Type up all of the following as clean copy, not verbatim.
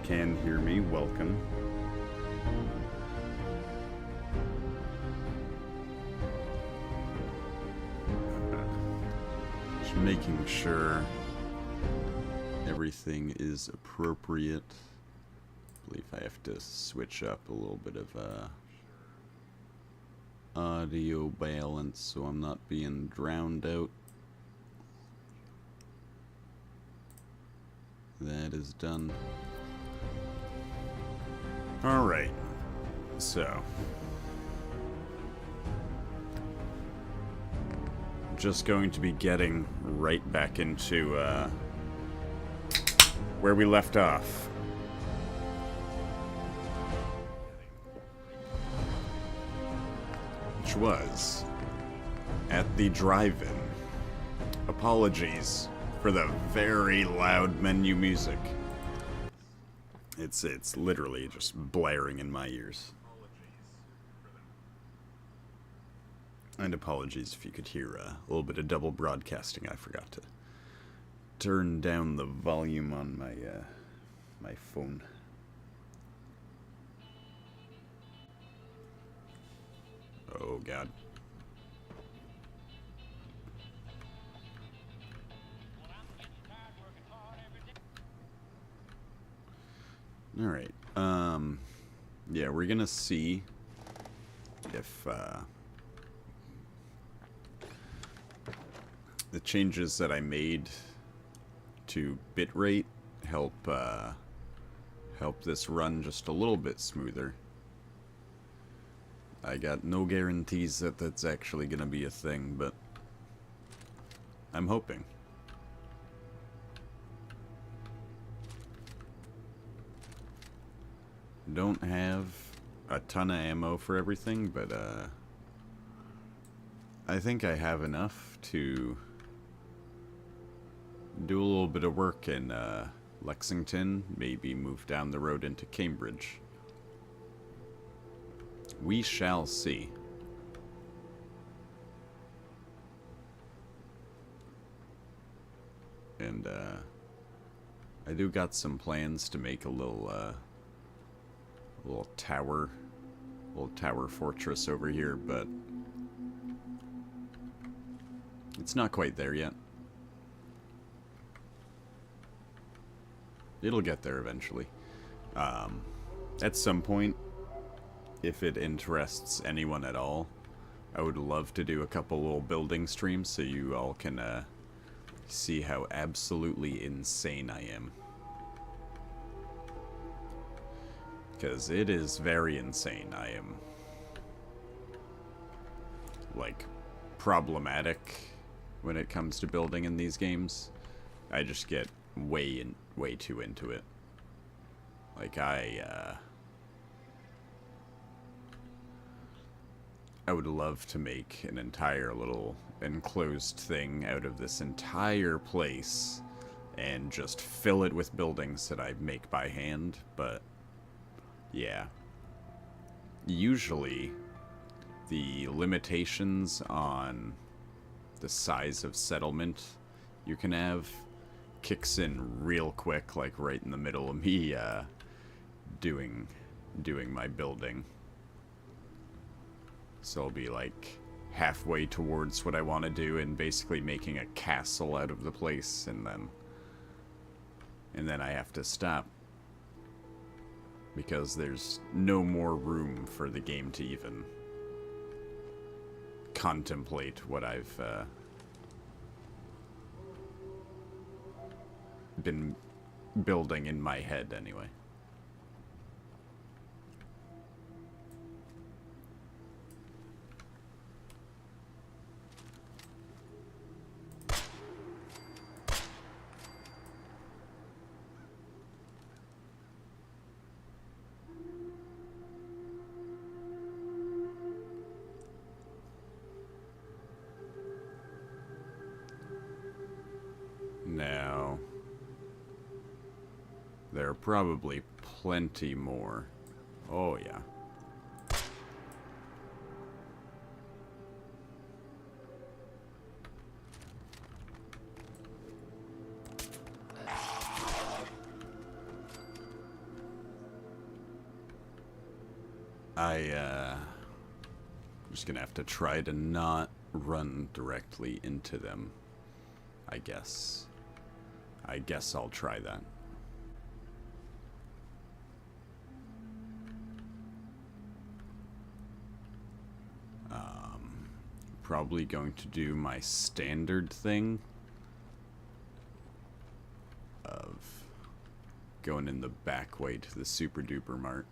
can hear me, welcome. Just making sure everything is appropriate. I believe I have to switch up a little bit of audio balance so I'm not being drowned out. That is done. Alright, so just going to be getting right back into where we left off. Which was at the drive-in. Apologies for the very loud menu music. It's literally just blaring in my ears. And apologies if you could hear a little bit of double broadcasting. I forgot to turn down the volume on my my phone. Oh God. Alright, yeah, we're gonna see if, the changes that I made to bitrate help this run just a little bit smoother. I got no guarantees that that's actually gonna be a thing, but I'm hoping. Don't have a ton of ammo for everything, but I think I have enough to do a little bit of work in Lexington, maybe move down the road into Cambridge. We shall see. And I do got some plans to make a little tower fortress over here, but it's not quite there yet. It'll get there eventually. At some point, if it interests anyone at all, I would love to do a couple little building streams so you all can see how absolutely insane I am. Because it is very insane. I am, like, problematic when it comes to building in these games. I just get way too into it. Like, I would love to make an entire little enclosed thing out of this entire place and just fill it with buildings that I make by hand, but yeah. Usually, the limitations on the size of settlement you can have kicks in real quick, like right in the middle of me doing my building. So I'll be like halfway towards what I want to do and basically making a castle out of the place, and then I have to stop. Because there's no more room for the game to even contemplate what I've been building in my head anyway. Now, there are probably plenty more. Oh, yeah. I'm just gonna have to try to not run directly into them, I guess. I guess I'll try that. Probably going to do my standard thing of going in the back way to the Super Duper Mart.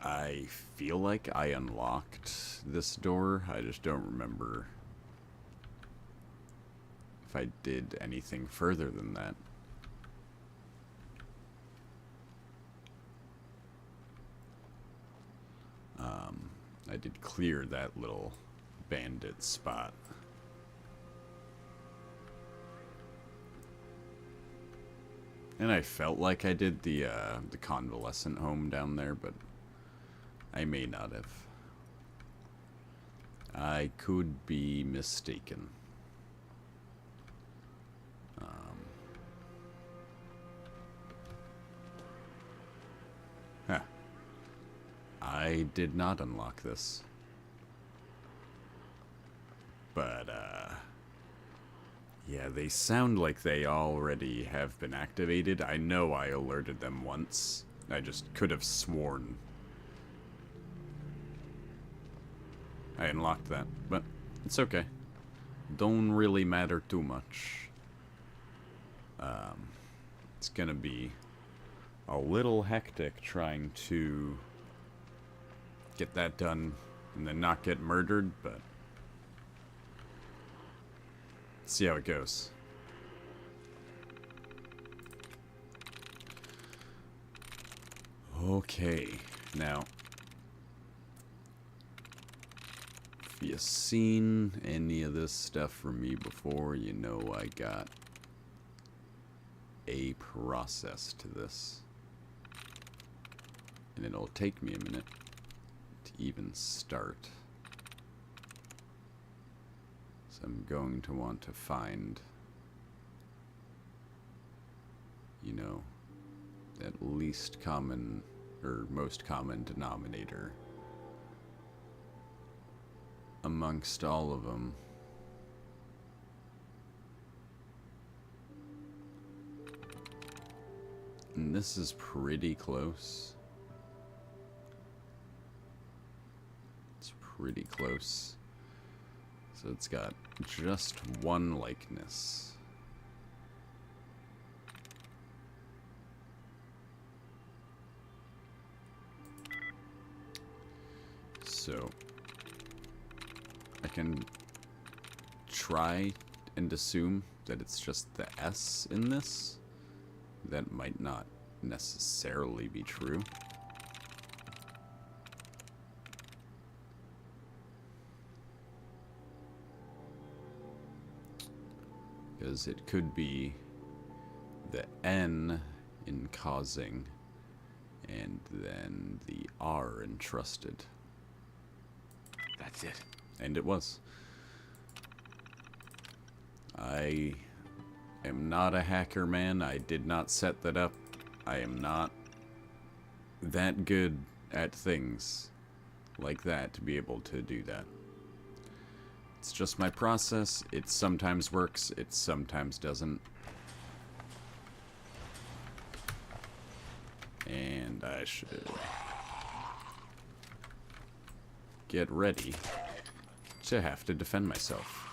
I feel like I unlocked this door. I just don't remember if I did anything further than that. I did clear that little bandit spot. And I felt like I did the convalescent home down there, but I may not have. I could be mistaken. Huh. I did not unlock this. But, yeah, they sound like they already have been activated. I know I alerted them once. I just could have sworn I unlocked that, but it's okay. Don't really matter too much. It's gonna be a little hectic trying to get that done and then not get murdered, but see how it goes. Okay, now, if you've seen any of this stuff from me before, you know I got a process to this. And it'll take me a minute to even start. So I'm going to want to find, you know, at least common or most common denominator amongst all of them. And this is pretty close. It's pretty close. So it's got just one likeness. So I can try and assume that it's just the S in this. That might not necessarily be true. Because it could be the N in causing and then the R in trusted. That's it. And it was. I am not a hacker, man. I did not set that up. I am not that good at things like that to be able to do that. It's just my process. It sometimes works, it sometimes doesn't. And I should get ready to have to defend myself.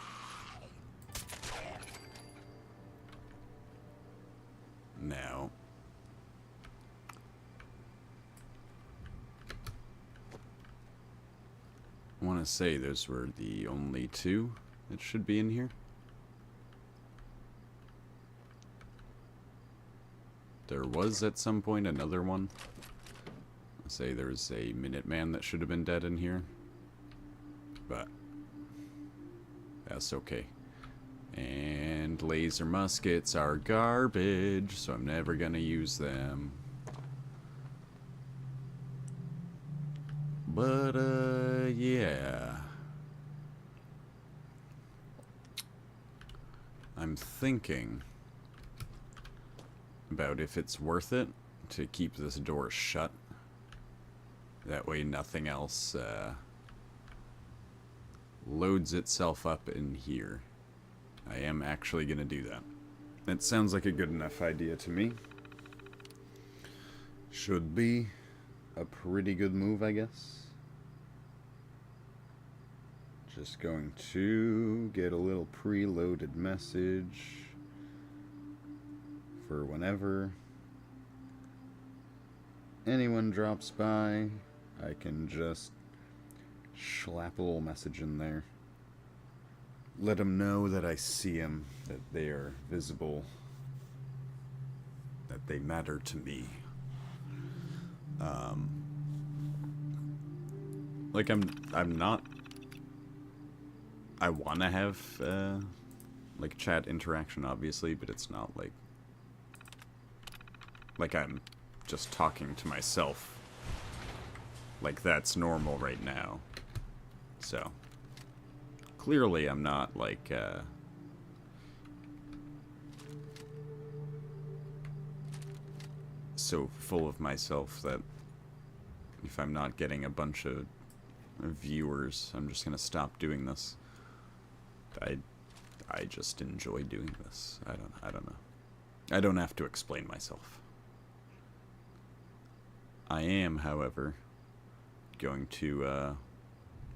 Now, I want to say those were the only two that should be in here. There was at some point another one. I'll say there's a Minuteman that should have been dead in here. But that's okay. And laser muskets are garbage, so I'm never gonna use them. But, yeah. I'm thinking about if it's worth it to keep this door shut That way nothing else loads itself up in here. I am actually going to do that. That sounds like a good enough idea to me. Should be a pretty good move, I guess. Just going to get a little preloaded message for whenever anyone drops by, I can just slap a little message in there. Let them know that I see them, that they are visible, that they matter to me. Like I'm not. I want to have like chat interaction, obviously, but it's not like I'm just talking to myself. Like that's normal right now. So clearly I'm not like so full of myself that if I'm not getting a bunch of viewers, I'm just gonna stop doing this. I just enjoy doing this. I don't know. I don't have to explain myself. I am, however, going to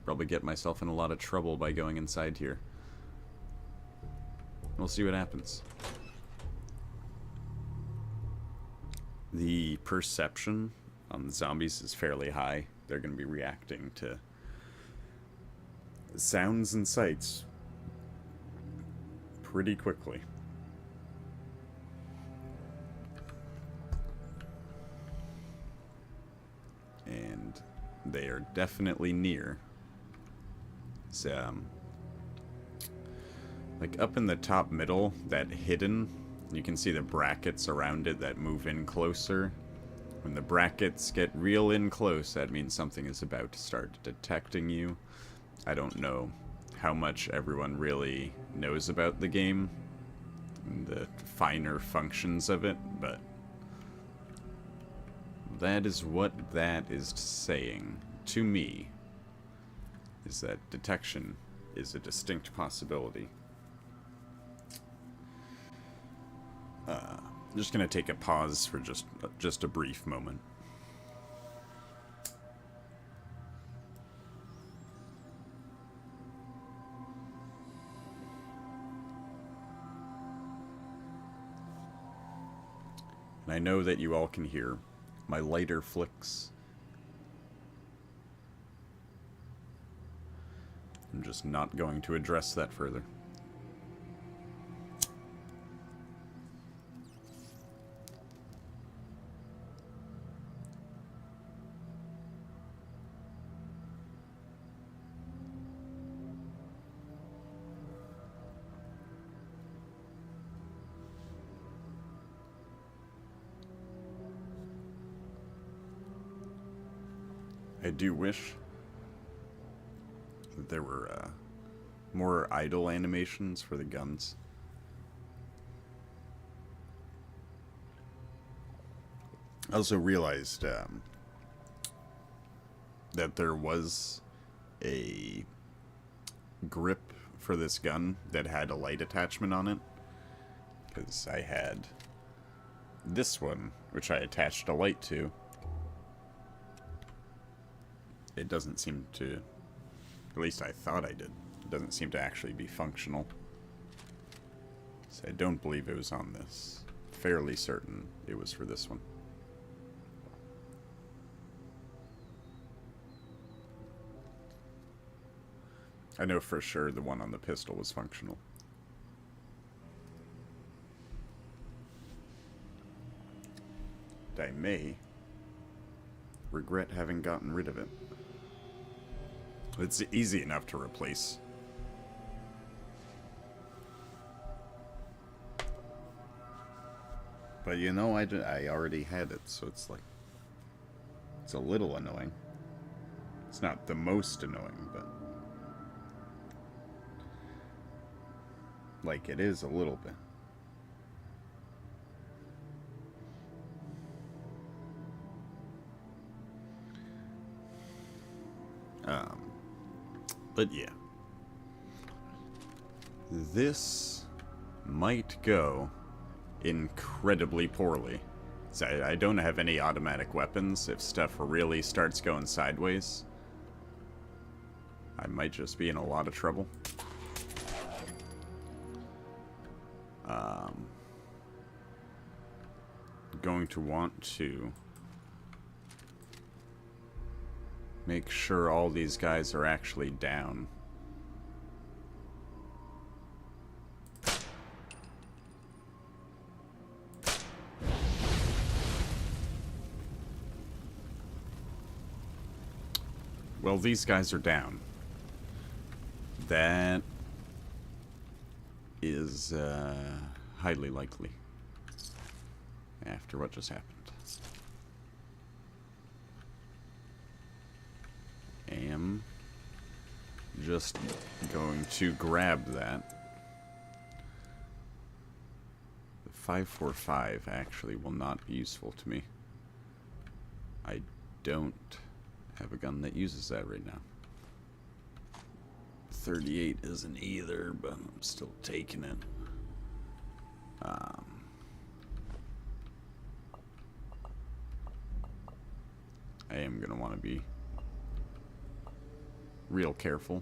probably get myself in a lot of trouble by going inside here. We'll see what happens. The perception on the zombies is fairly high. They're going to be reacting to sounds and sights pretty quickly. And they are definitely near. It's, like up in the top middle, that hidden, you can see the brackets around it that move in closer. When the brackets get real in close, that means something is about to start detecting you. I don't know how much everyone really knows about the game, and the finer functions of it, but that is what that is saying to me, is that detection is a distinct possibility. I'm just gonna take a pause for just a brief moment. And I know that you all can hear my lighter flicks. I'm just not going to address that further. I do wish that there were more idle animations for the guns. I also realized that there was a grip for this gun that had a light attachment on it, because I had this one, which I attached a light to. It doesn't seem to, at least I thought I did, it doesn't seem to actually be functional. So I don't believe it was on this. Fairly certain it was for this one. I know for sure the one on the pistol was functional. I may regret having gotten rid of it. It's easy enough to replace. But you know, I already had it, so it's like, it's a little annoying. It's not the most annoying, but like it is a little bit. But yeah. This might go incredibly poorly. So I don't have any automatic weapons. If stuff really starts going sideways, I might just be in a lot of trouble. Going to want to make sure all these guys are actually down. Well, these guys are down. That is highly likely after what just happened. Am just going to grab that. The 545 actually will not be useful to me. I don't have a gun that uses that right now. 38 isn't either, but I'm still taking it. I am gonna want to be real careful.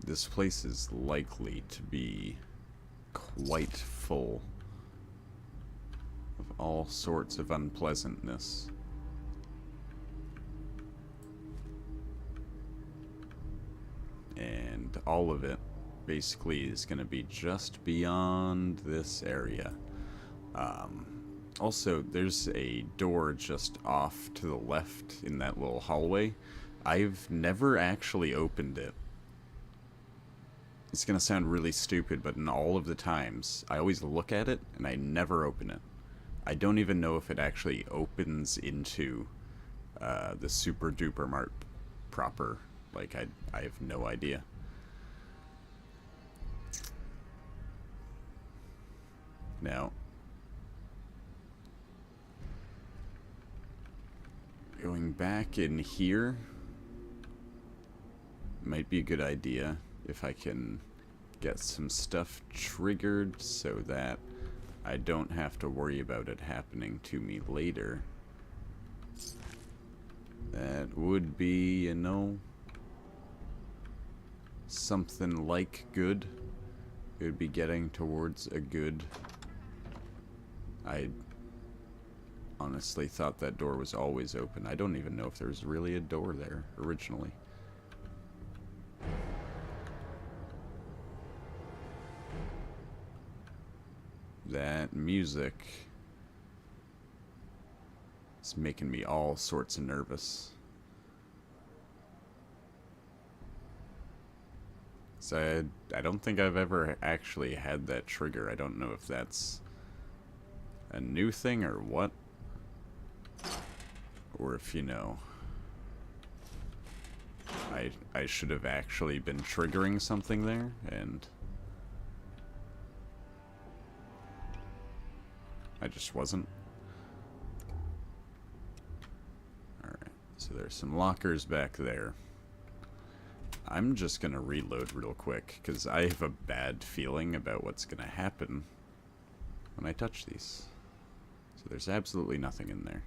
This place is likely to be quite full of all sorts of unpleasantness. And all of it basically is going to be just beyond this area. Also, there's a door just off to the left in that little hallway. I've never actually opened it. It's going to sound really stupid, but in all of the times, I always look at it and I never open it. I don't even know if it actually opens into the super duper mart proper. Like, I have no idea. Now, going back in here might be a good idea if I can get some stuff triggered so that I don't have to worry about it happening to me later. That would be, you know, something like good. It would be getting towards a good. I honestly thought that door was always open. I don't even know if there's really a door there originally. That music is making me all sorts of nervous. So I don't think I've ever actually had that trigger. I don't know if that's a new thing or what. Or if, you know, I should have actually been triggering something there, and I just wasn't. Alright, so there's some lockers back there. I'm just gonna reload real quick, because I have a bad feeling about what's gonna happen when I touch these. So there's absolutely nothing in there.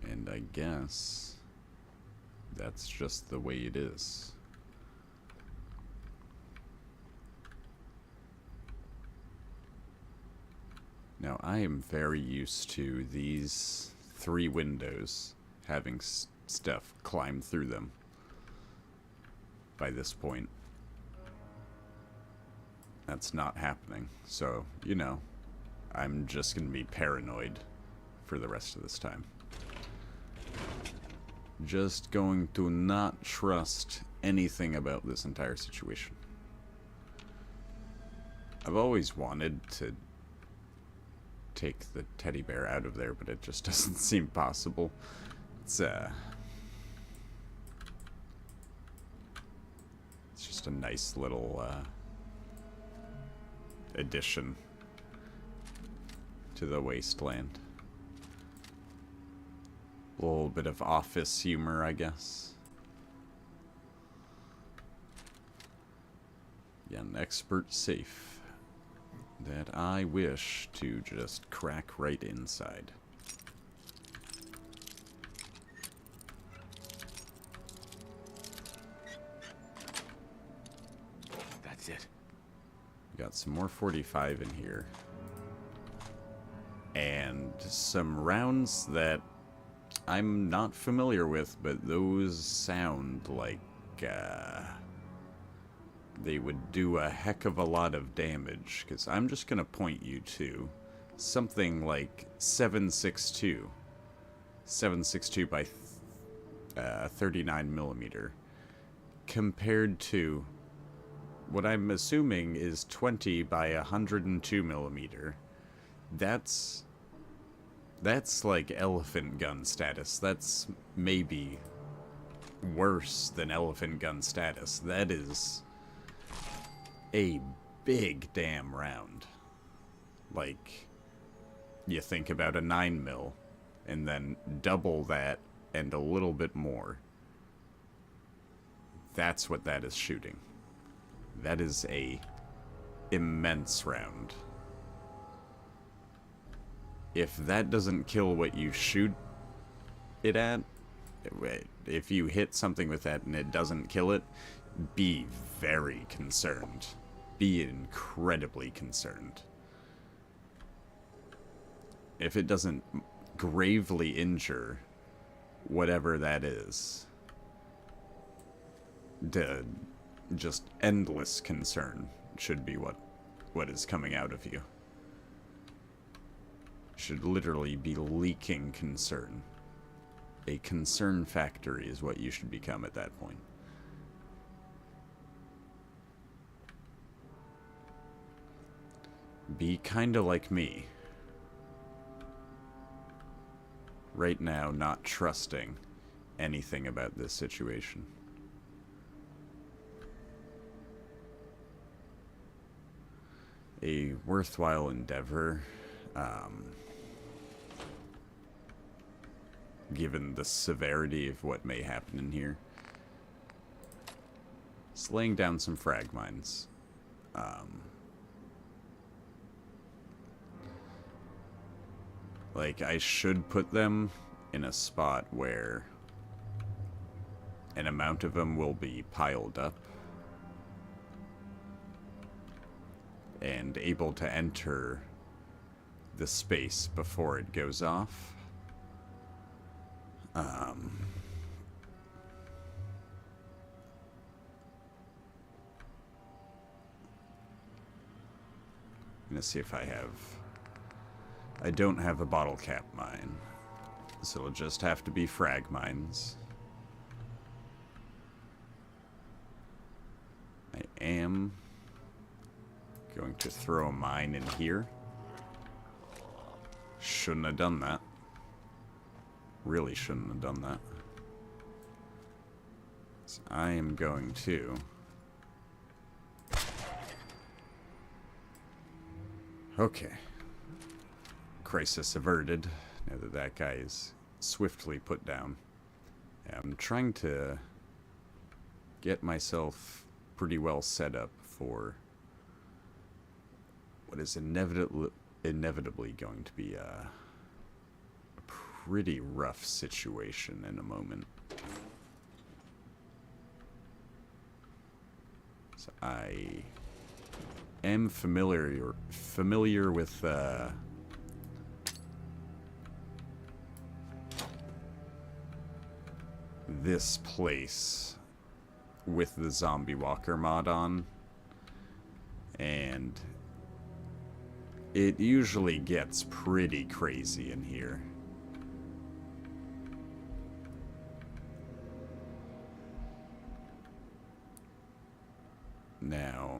And I guess that's just the way it is. Now, I am very used to these 3 windows having stuff climb through them by this point. That's not happening. So, you know, I'm just going to be paranoid for the rest of this time. Just going to not trust anything about this entire situation. I've always wanted to take the teddy bear out of there, but it just doesn't seem possible. It's just just a nice little addition to the wasteland. A little bit of office humor, I guess. Yeah, an expert safe that I wish to just crack right inside. That's it. Got some more 45 in here. And some rounds that I'm not familiar with, but those sound like they would do a heck of a lot of damage. Because I'm just going to point you to something like 7.62. 7.62 by 39 millimeter. Compared to what I'm assuming is 20 by 102 millimeter. That's like elephant gun status. That's maybe worse than elephant gun status. That is a big damn round. Like, you think about a 9mm, and then double that and a little bit more. That's what that is shooting. That is a immense round. If that doesn't kill what you shoot it at, if you hit something with that and it doesn't kill it, be very concerned. Be incredibly concerned. If it doesn't gravely injure whatever that is, just endless concern should be what is coming out of you. Should literally be leaking concern. A concern factory is what you should become at that point. Be kinda like me. Right now, not trusting anything about this situation. A worthwhile endeavor, given the severity of what may happen in here. Just laying down some frag mines. Like, I should put them in a spot where an amount of them will be piled up and able to enter the space before it goes off. I'm gonna see if I have... I don't have a bottle cap mine, so it'll just have to be frag mines. I am going to throw a mine in here. Shouldn't have done that. Really shouldn't have done that. So I am going to... Okay. Crisis averted, now that that guy is swiftly put down. I'm trying to get myself pretty well set up for what is inevitably going to be a pretty rough situation in a moment. So I am familiar with this place with the Zombie Walker mod on, and it usually gets pretty crazy in here. Now,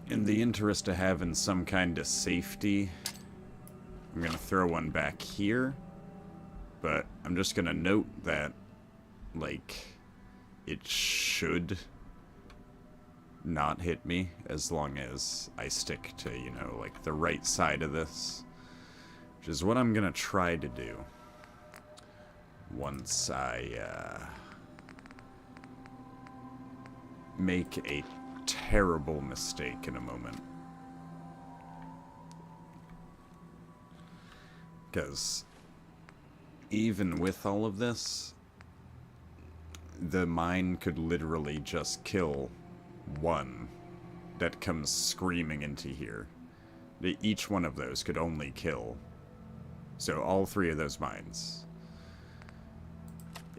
in the interest of having some kind of safety, I'm gonna throw one back here. But I'm just gonna note that, like, it should not hit me as long as I stick to, you know, like, the right side of this. Which is what I'm gonna try to do. Once I, make a terrible mistake in a moment. Because even with all of this, the mine could literally just kill one that comes screaming into here. Each one of those could only kill. So all three of those mines.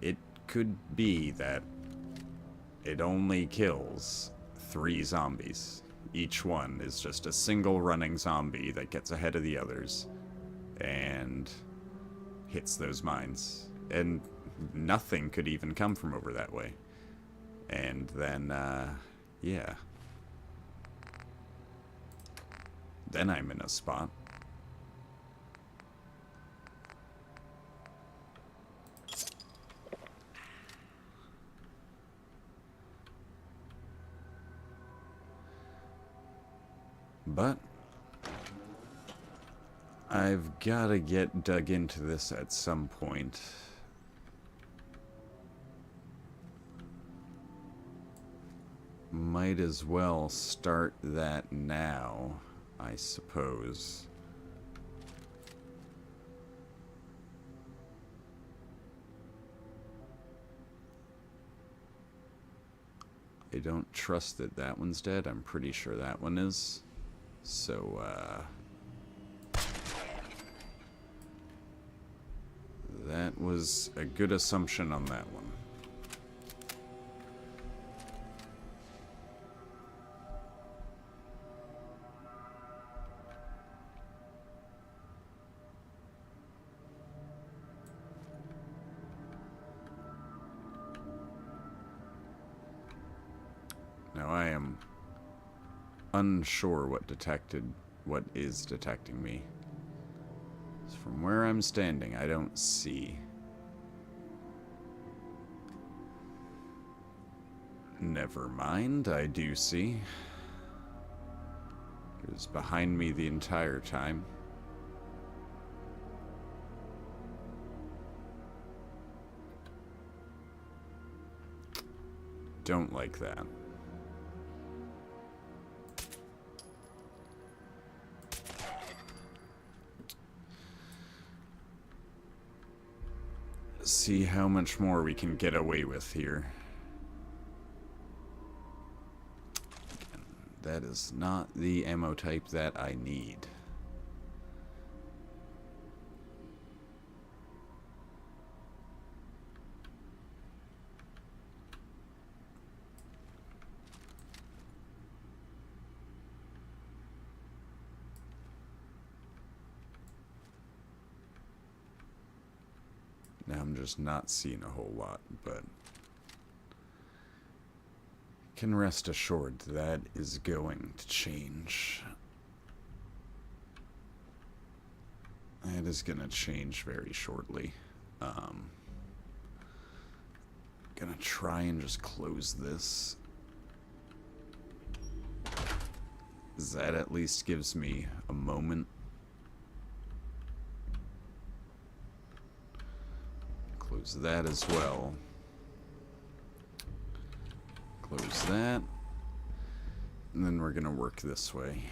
It could be that it only kills 3 zombies. Each one is just a single running zombie that gets ahead of the others and hits those mines. And nothing could even come from over that way. And then, yeah. Then I'm in a spot. But I've got to get dug into this at some point. Might as well start that now, I suppose. I don't trust that that one's dead. I'm pretty sure that one is. So, that was a good assumption on that one. Now I am unsure what is detecting me. From where I'm standing, I don't see. Never mind, I do see. It was behind me the entire time. Don't like that. See how much more we can get away with here. That is not the ammo type that I need. Now I'm just not seeing a whole lot, but can rest assured that is going to change. It is going to change very shortly. Gonna try and just close this. That at least gives me a moment. Close that as well. Close that. And then we're gonna work this way.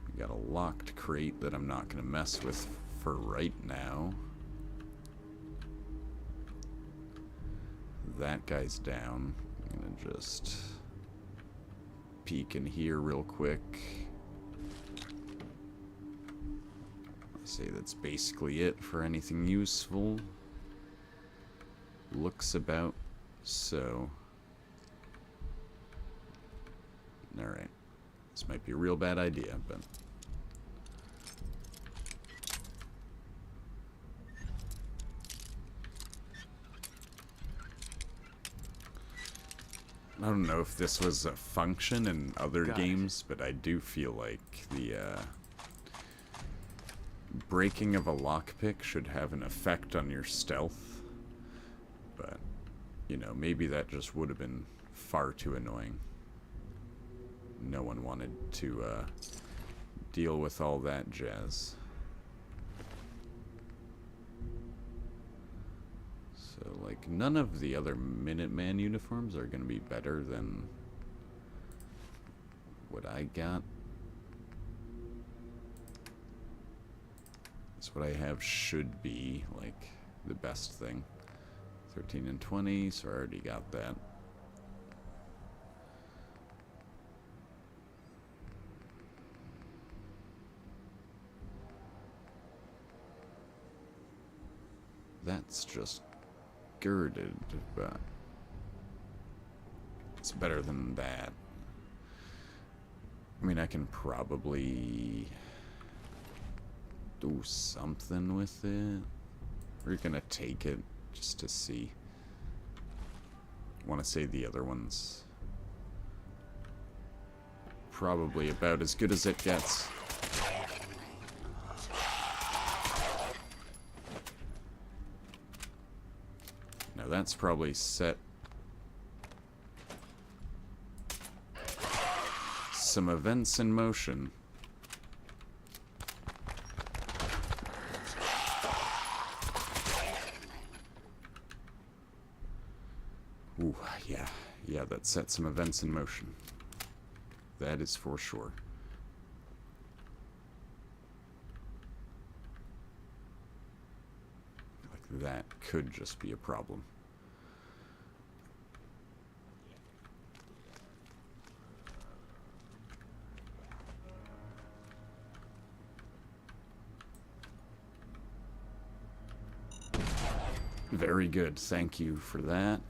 We got a locked crate that I'm not gonna mess with for right now. That guy's down. I'm gonna just peek in here real quick. I'd say that's basically it for anything useful. Looks about so. Alright. This might be a real bad idea, but don't know if this was a function in other Got it. games, but I do feel like the breaking of a lockpick should have an effect on your stealth. But, you know, maybe that just would have been far too annoying. No one wanted to deal with all that jazz. So, like, none of the other Minuteman uniforms are going to be better than what I got. That's what I have should be, like, the best thing. 13 and 20, so I already got that. That's just girded, but it's better than that. I mean, I can probably do something with it. We're gonna take it just to see. I want to say the other one's probably about as good as it gets. Now that's probably set some events in motion. Ooh, yeah, that set some events in motion. That is for sure. Like, that could just be a problem. Very good, thank you for that.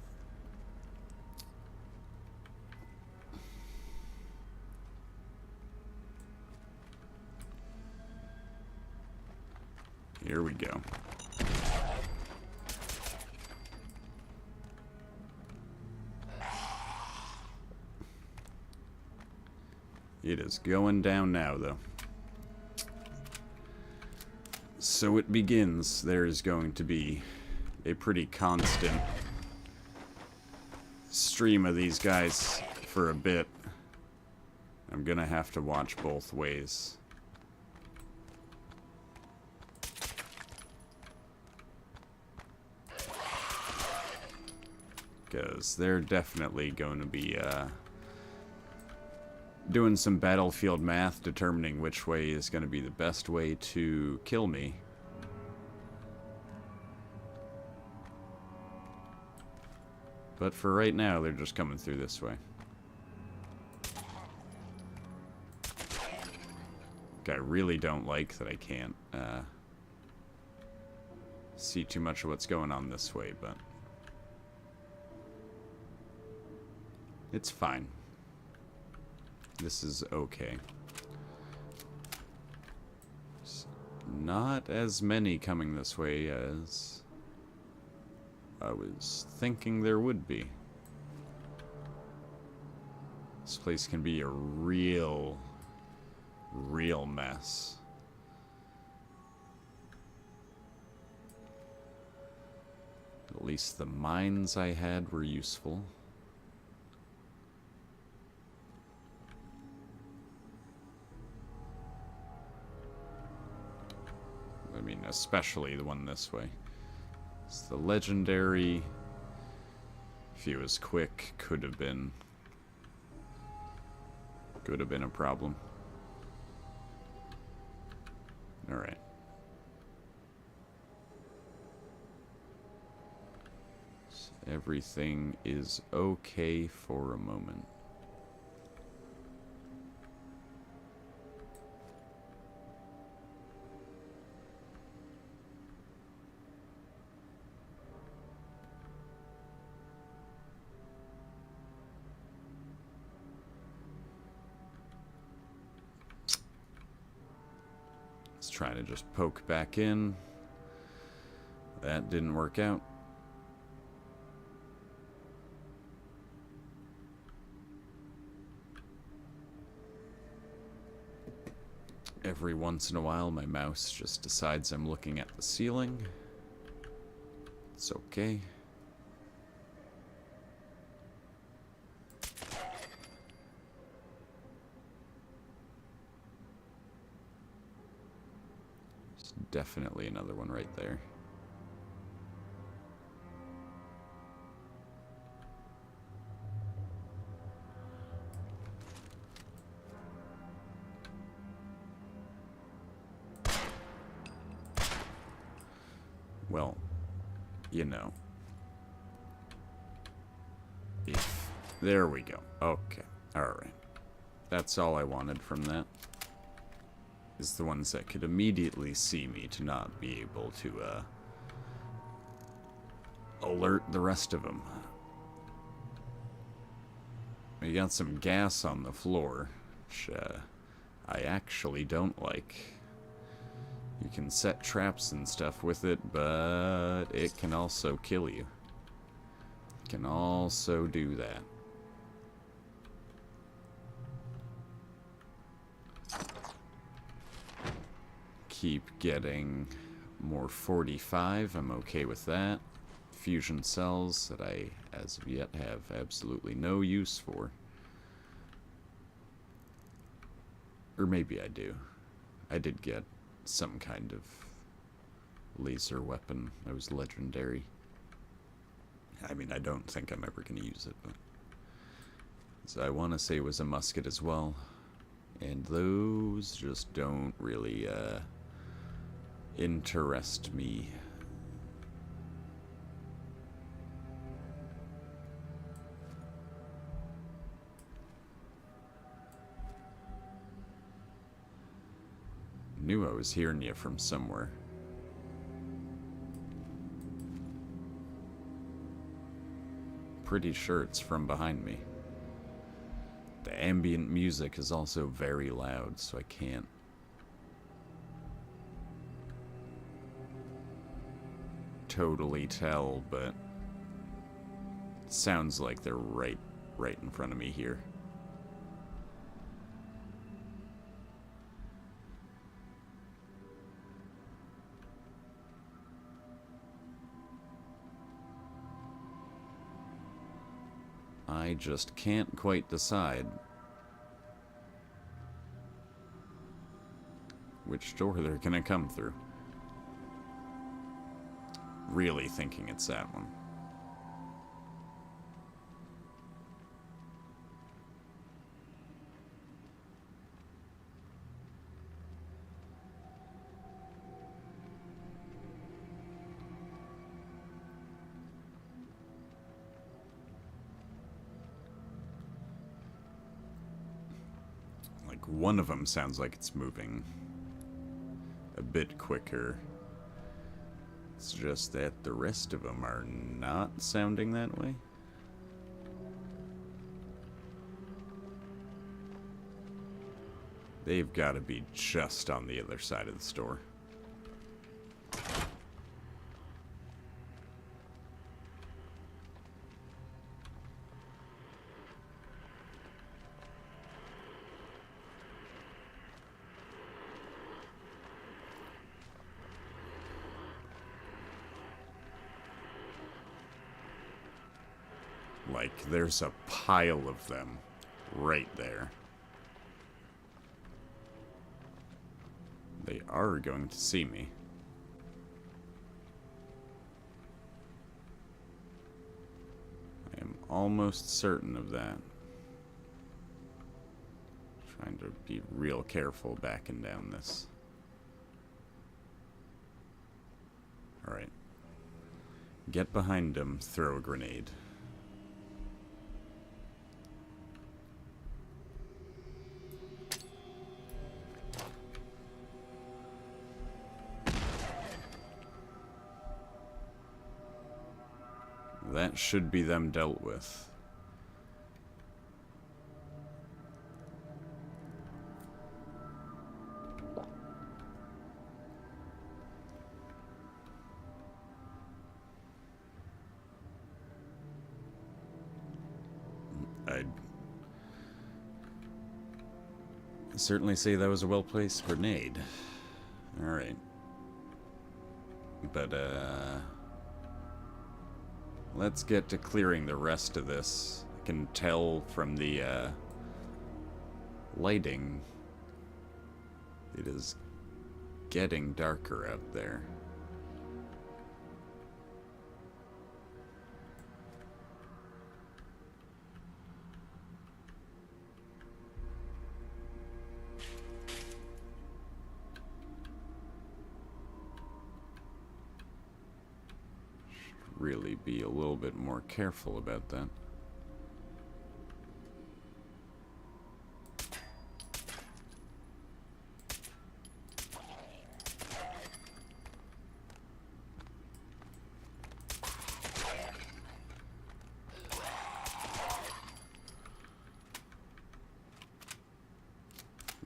Here we go. It is going down now, though. So it begins. There is going to be a pretty constant stream of these guys for a bit. I'm gonna have to watch both ways. Because they're definitely going to be doing some battlefield math, determining which way is going to be the best way to kill me. But for right now, they're just coming through this way. I really don't like that I can't see too much of what's going on this way, but it's fine. This is okay. Not as many coming this way as I was thinking there would be. This place can be a real mess. At least the mines I had were useful. I mean, especially the one this way. It's the legendary. If he was quick, could have been a problem. Alright. So everything is okay for a moment. Trying to just poke back in. That didn't work out. Every once in a while, my mouse just decides I'm looking at the ceiling. It's okay. There's definitely another one right there. Well, you know. There we go. Okay. Alright. That's all I wanted from that. Is the ones that could immediately see me to not be able to, alert the rest of them. We got some gas on the floor, which, I actually don't like. You can set traps and stuff with it, but it can also kill you. It can also do that. Keep getting more 45. I'm okay with that. Fusion cells that I, as of yet, have absolutely no use for. Or maybe I do. I did get some kind of laser weapon that was legendary. I mean, I don't think I'm ever going to use it, but... So I want to say it was a musket as well. And those just don't really, interest me. Knew I was hearing you from somewhere. Pretty sure it's from behind me. The ambient music is also very loud, so I can't totally tell, but it sounds like they're right in front of me here. I just can't quite decide which door they're gonna come through. Really thinking it's that one. One of them sounds like it's moving a bit quicker. It's just that the rest of them are not sounding that way. They've got to be just on the other side of the store. Like, there's a pile of them right there. They are going to see me. I am almost certain of that. Trying to be real careful backing down this. Alright. Get behind him, throw a grenade. That should be them dealt with. certainly say that was a well-placed grenade. Alright. But, let's get to clearing the rest of this. I can tell from the, lighting, it is getting darker out there. Really be a little bit more careful about that.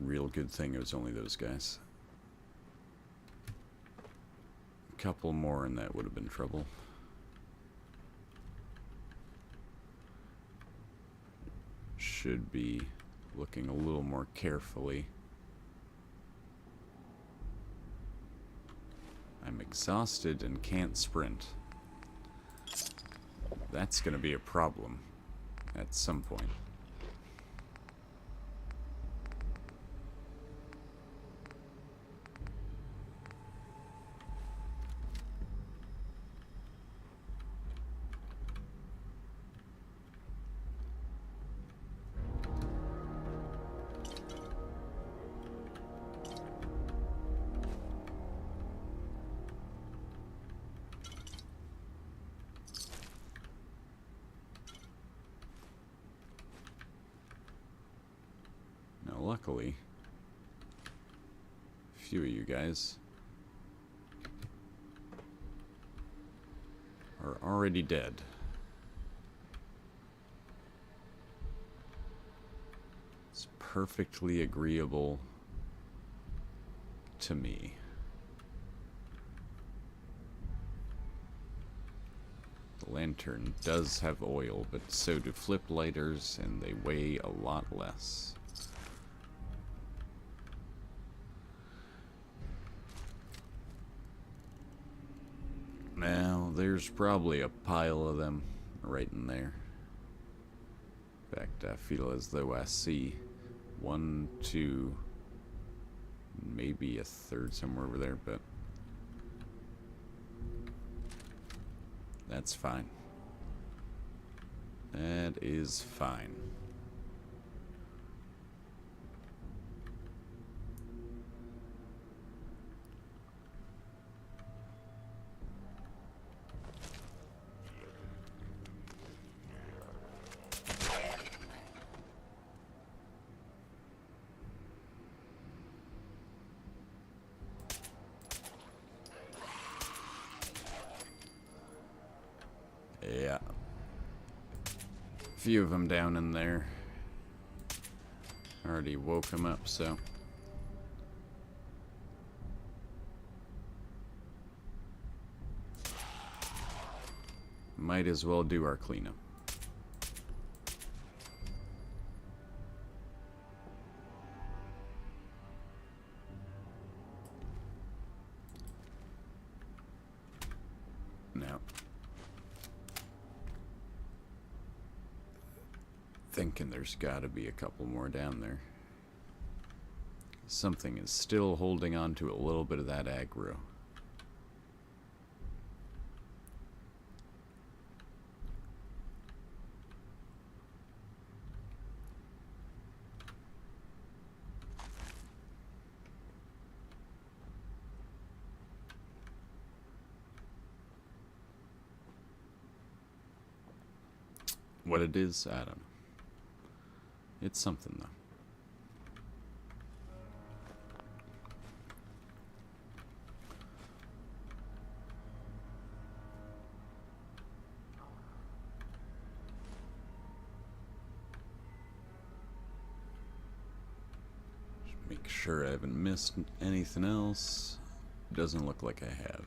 Real good thing it was only those guys. A couple more and that would have been trouble. Should be looking a little more carefully. I'm exhausted and can't sprint. That's gonna be a problem at some point. Luckily, a few of you guys are already dead. It's perfectly agreeable to me. The lantern does have oil, but so do flip lighters, and they weigh a lot less. Now, there's probably a pile of them right in there. In fact, I feel as though I see one, two, maybe a third somewhere over there, but that's fine. That is fine. Yeah. A few of them down in there. Already woke them up, so. Might as well do our cleanup. Now. Thinking there's gotta be a couple more down there. Something is still holding on to a little bit of that aggro. What it is, I don't know. It's something, though. Just make sure I haven't missed anything else. Doesn't look like I have.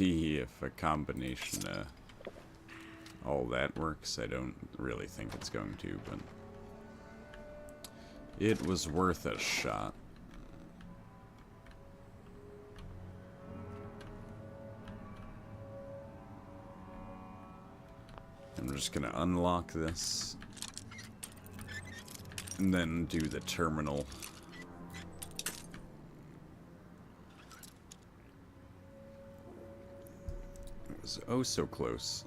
see if a combination of all that works. I don't really think it's going to, but it was worth a shot. I'm just gonna unlock this and then do the terminal. It was oh so close.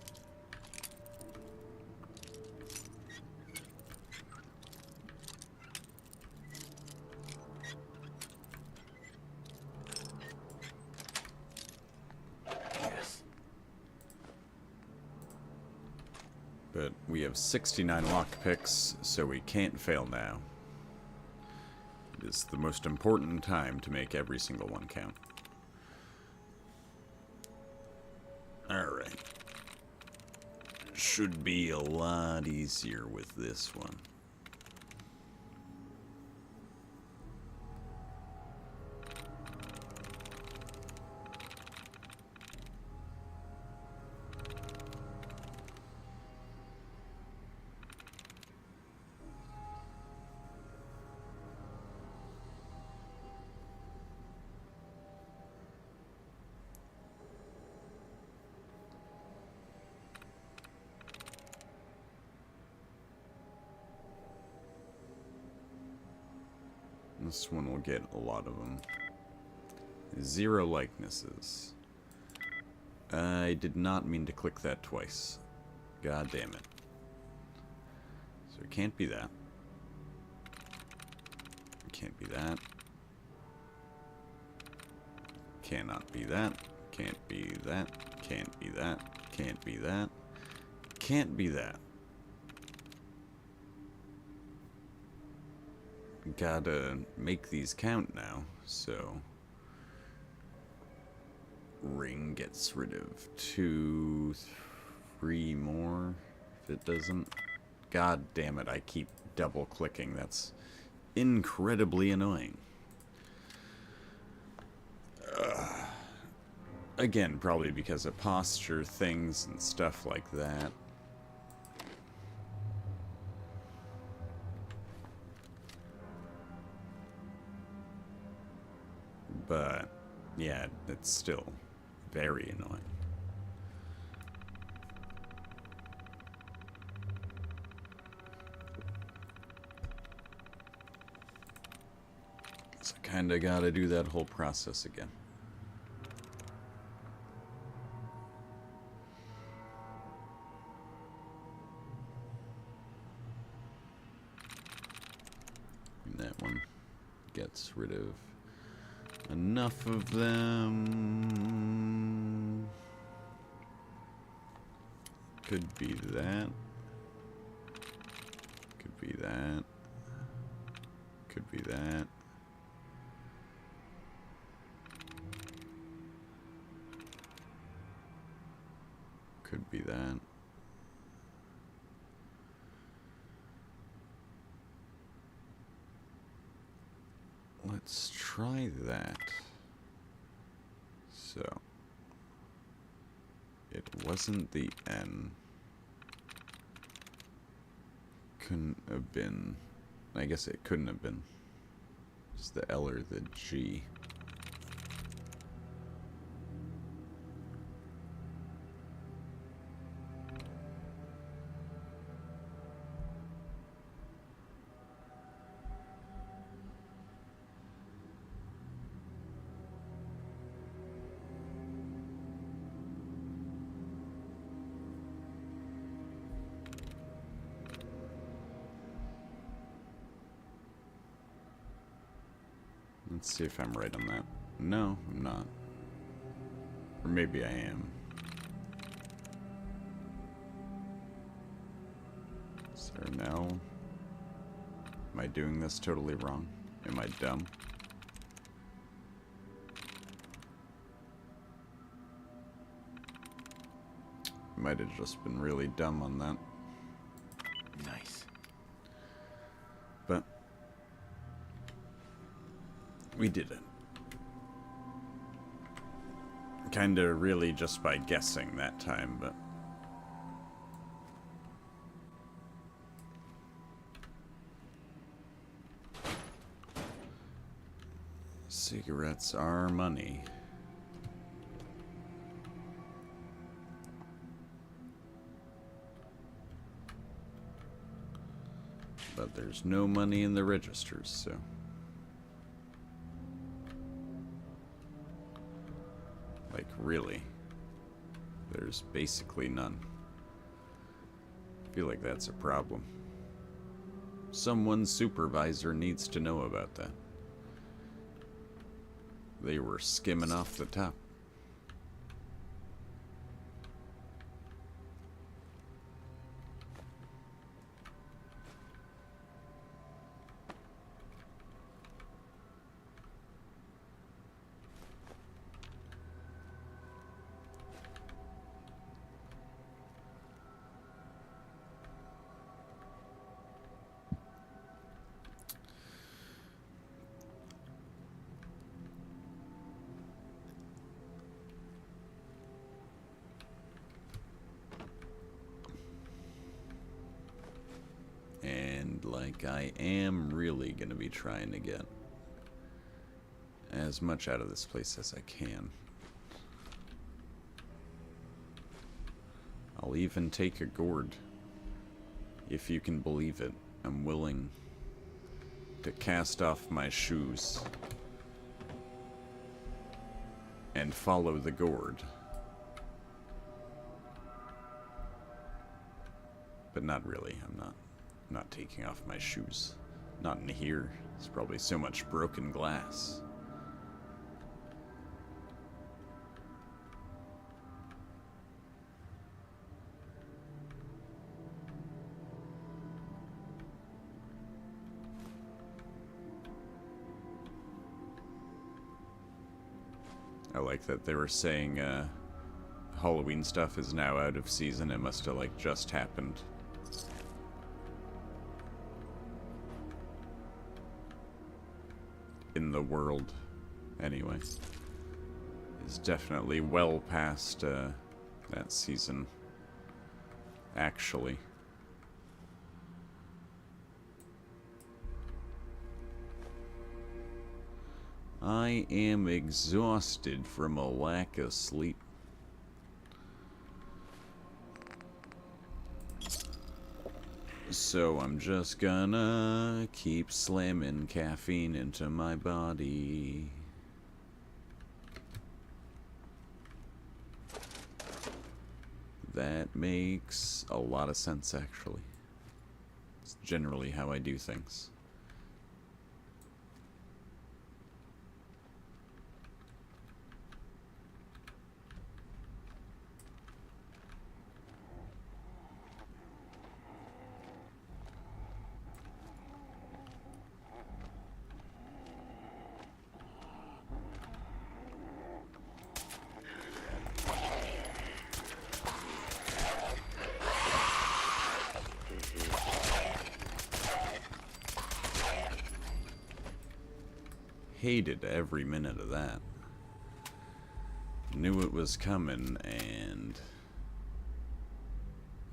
But we have 69 lockpicks, so we can't fail now. It is the most important time to make every single one count. Alright. Should be a lot easier with this one. This one will get a lot of them. 0 likenesses. I did not mean to click that twice. God damn it. So it can't be that. It can't be that. Cannot be that. Can't be that. Can't be that. Can't be that. Can't be that. Gotta make these count now, so ring gets rid of 2, 3 more if it doesn't. God damn it, I keep double clicking. That's incredibly annoying. Again, probably because of posture things and stuff like that. But, yeah, it's still very annoying. So I kinda gotta do that whole process again. And that one gets rid of enough of them. Could be that. Could be that. Could be that. Could be that. Let's try that. So, it wasn't the N. Couldn't have been. I guess it couldn't have been. It's the L or the G. Let's see if I'm right on that. No, I'm not. Or maybe I am. Is there an L? Am I doing this totally wrong? Am I dumb? Might have just been really dumb on that. Nice. But we did it. Kinda really just by guessing that time, but... Cigarettes are money. But there's no money in the registers, so... Like, really? There's basically none. I feel like that's a problem. Someone's supervisor needs to know about that. They were skimming off the top. And like I am really gonna be trying to get as much out of this place as I can. I'll even take a gourd, if you can believe it. I'm willing to cast off my shoes and follow the gourd. But not really, I'm not taking off my shoes. Not in here. There's probably so much broken glass. I like that they were saying Halloween stuff is now out of season. It must have like just happened. In the world, anyway. Is definitely well past that season, actually. I am exhausted from a lack of sleep. So I'm just gonna keep slamming caffeine into my body. That makes a lot of sense, actually. It's generally how I do things. Hated every minute of that. Knew it was coming and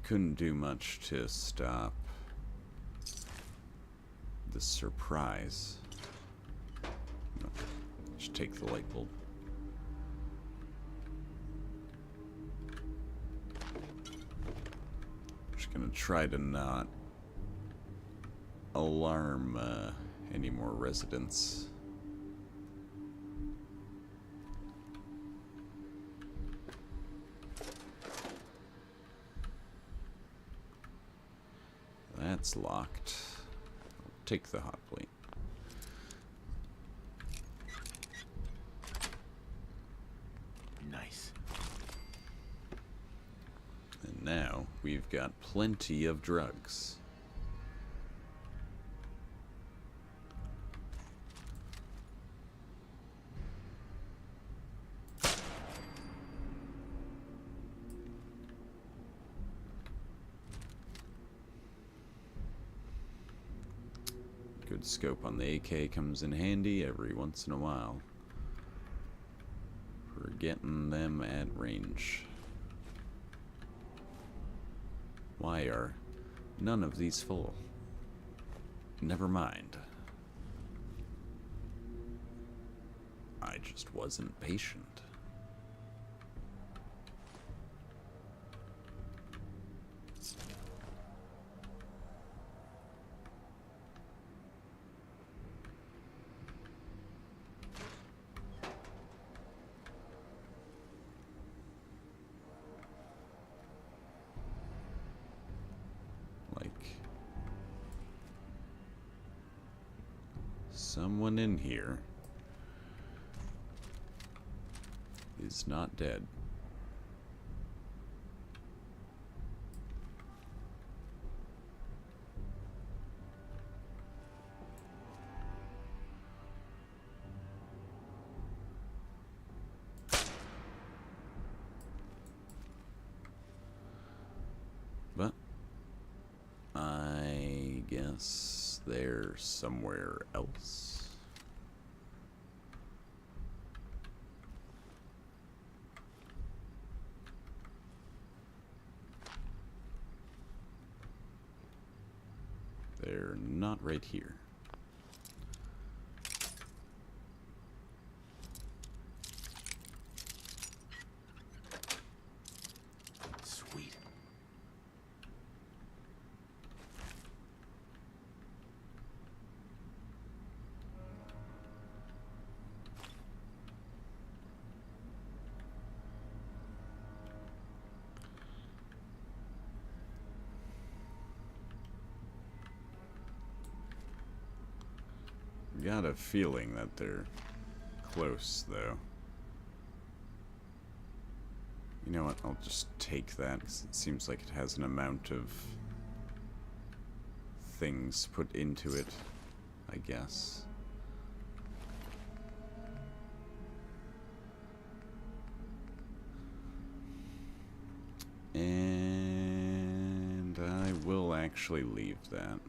couldn't do much to stop the surprise. No, just take the light bulb. Just gonna try to not alarm any more residents. That's locked. I'll take the hot plate. Nice. And now we've got plenty of drugs. Good scope on the AK comes in handy every once in a while. We're getting them at range. Why are none of these full? Never mind. I just wasn't patient. Like, someone in here is not dead. But I guess they're somewhere else. They're not right here. Sweet. Got a feeling that they're close, though. You know what? I'll just take that, 'cause it seems like it has an amount of things put into it, I guess. And I will actually leave that.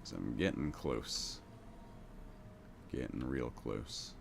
So I'm getting close. Getting real close.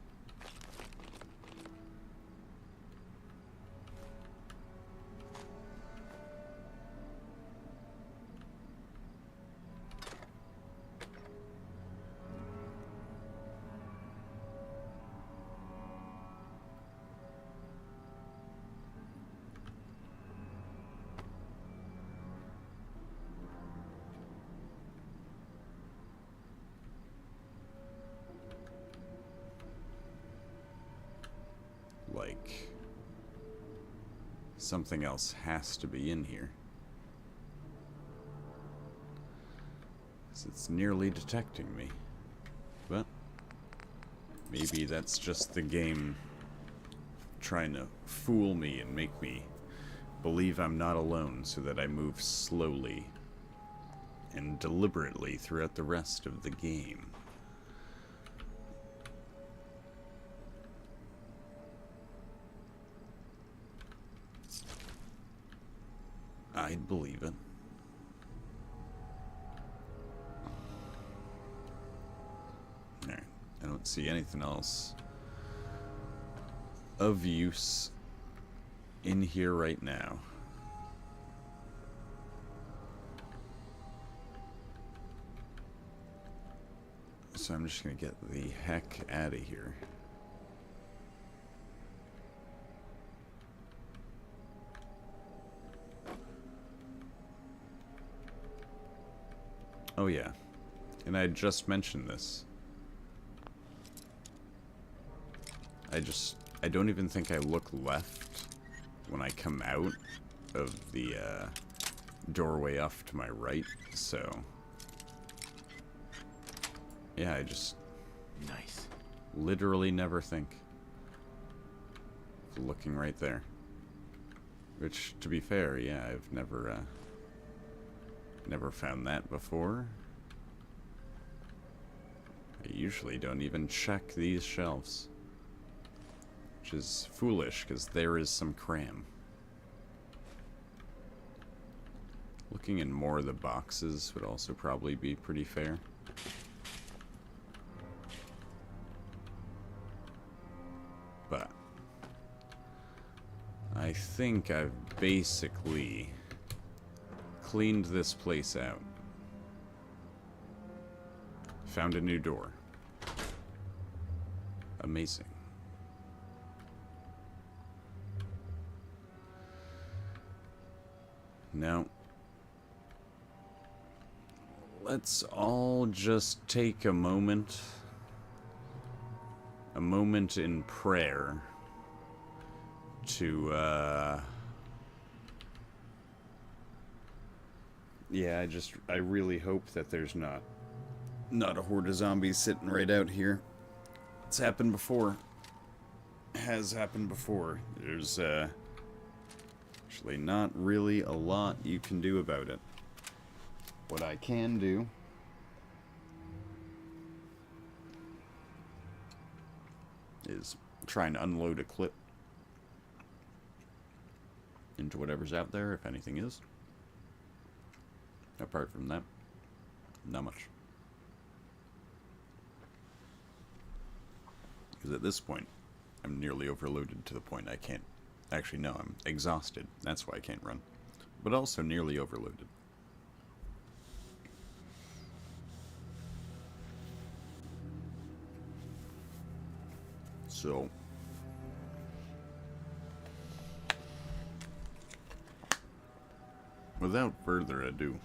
Like, something else has to be in here. 'Cause it's nearly detecting me. But maybe that's just the game trying to fool me and make me believe I'm not alone so that I move slowly and deliberately throughout the rest of the game. I'd believe it. Alright, I don't see anything else of use in here right now. So I'm just gonna get the heck out of here. Oh yeah, and I just mentioned this. I don't even think I look left when I come out of the doorway off to my right, so yeah, I just Nice. literally never think of looking right there. Which, to be fair, yeah, I've never found that before. I usually don't even check these shelves. Which is foolish, because there is some cram. Looking in more of the boxes would also probably be pretty fair. think I've basically cleaned this place out. Found a new door. Amazing. Now, let's all just take a moment in prayer to, yeah, I really hope that there's not a horde of zombies sitting right out here. It's happened before. Has happened before. There's, actually not really a lot you can do about it. What I can do is try and unload a clip into whatever's out there, if anything is. Apart from that, not much. Because at this point, I'm nearly overloaded to the point I can't... Actually, no, I'm exhausted. That's why I can't run. But also nearly overloaded. So... without further ado...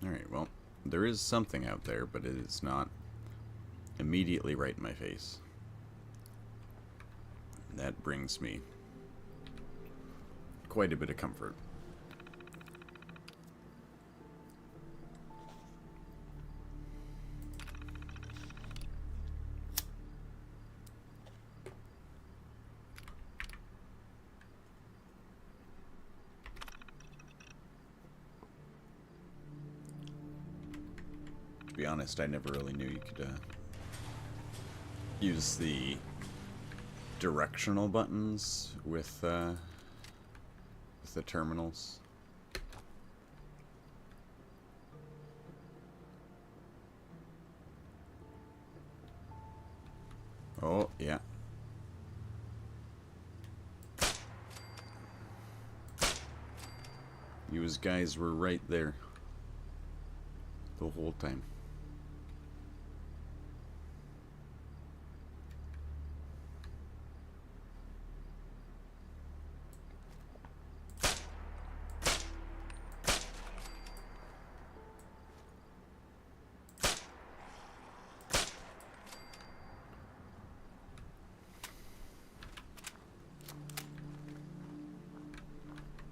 Alright, well, there is something out there, but it is not immediately right in my face. That brings me quite a bit of comfort. To be honest, I never really knew you could use the directional buttons with the terminals. Oh, yeah. You as guys were right there the whole time.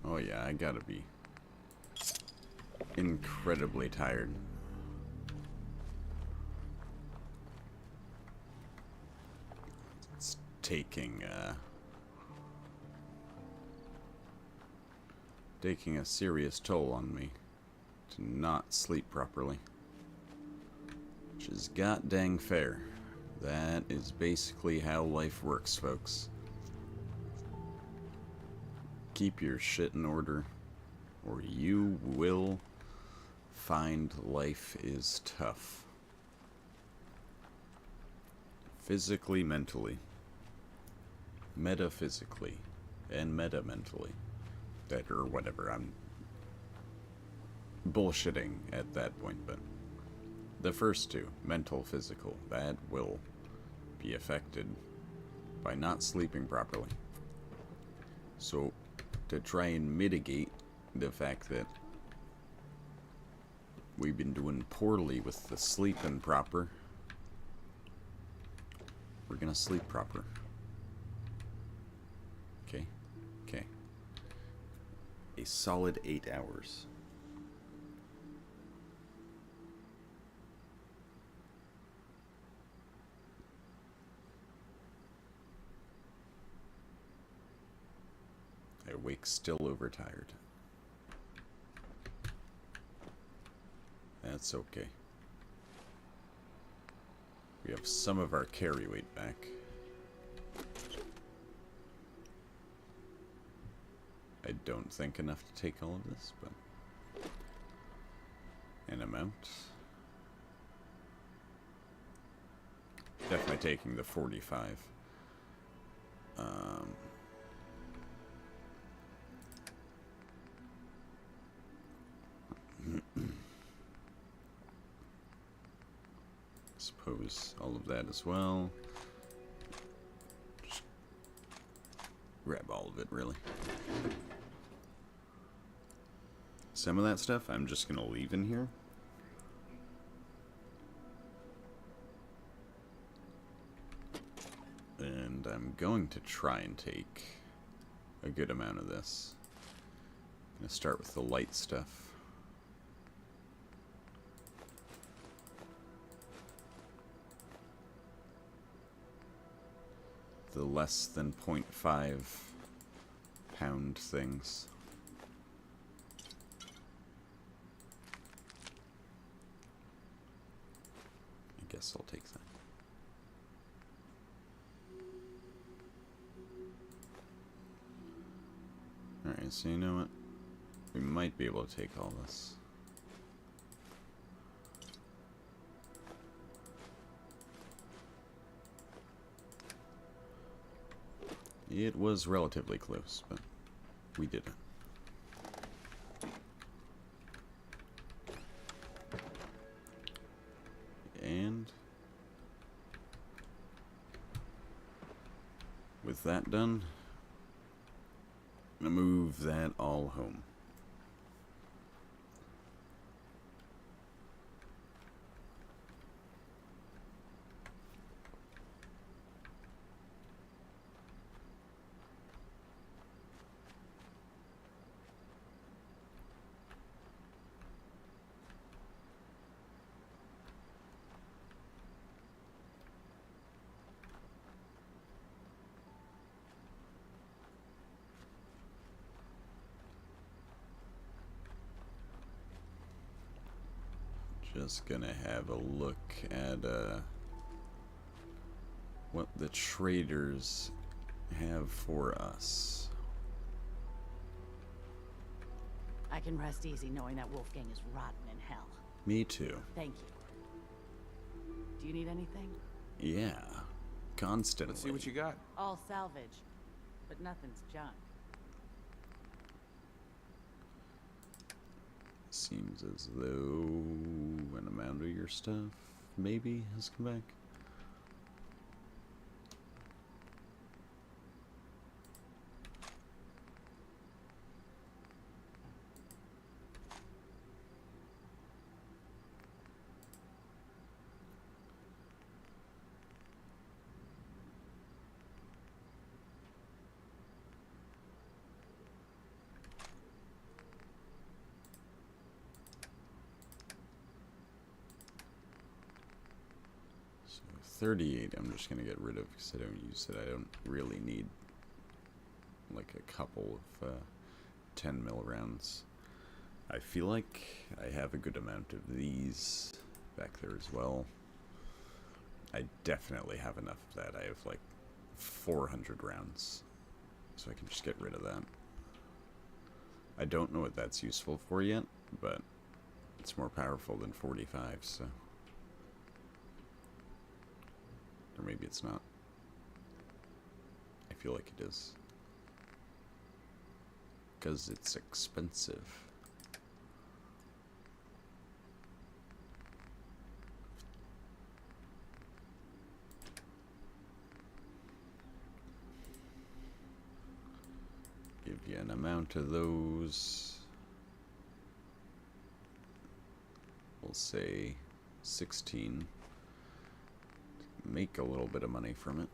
Oh yeah, I gotta be incredibly tired. It's taking a serious toll on me to not sleep properly. Which is god dang fair. That is basically how life works, folks. Keep your shit in order, or you will find life is tough. Physically, mentally, metaphysically, and meta-mentally. That, or whatever, I'm bullshitting at that point, but the first two, mental, physical, that will be affected by not sleeping properly. So, to try and mitigate the fact that we've been doing poorly with the sleeping proper, we're gonna sleep proper. Okay? Okay. A solid 8 hours. I wake still overtired. That's okay. We have some of our carry weight back. I don't think enough to take all of this, but an amount. Definitely taking the 45. Suppose all of that as well. Just grab all of it, really. Some of that stuff I'm just gonna leave in here. And I'm going to try and take a good amount of this. I'm gonna start with the light stuff. The less than 0.5 pound things. I guess I'll take that. Alright, so you know what? We might be able to take all this. It was relatively close, but we did it. And with that done, I'm gonna move that all home. Just gonna have a look at what the traders have for us. I can rest easy knowing that Wolfgang is rotten in hell. Me too. Thank you. Do you need anything? Yeah, constantly. Let's see what you got. All salvage, but nothing's junk. Seems as though an amount of your stuff maybe has come back. So 38 I'm just going to get rid of because I don't use it. I don't really need like a couple of 10 mil rounds. I feel like I have a good amount of these back there as well. I definitely have enough of that. I have like 400 rounds, so I can just get rid of that. I don't know what that's useful for yet, but it's more powerful than 45, so... Or maybe it's not. I feel like it is. Because it's expensive. Give you an amount of those. We'll say 16. Make a little bit of money from it.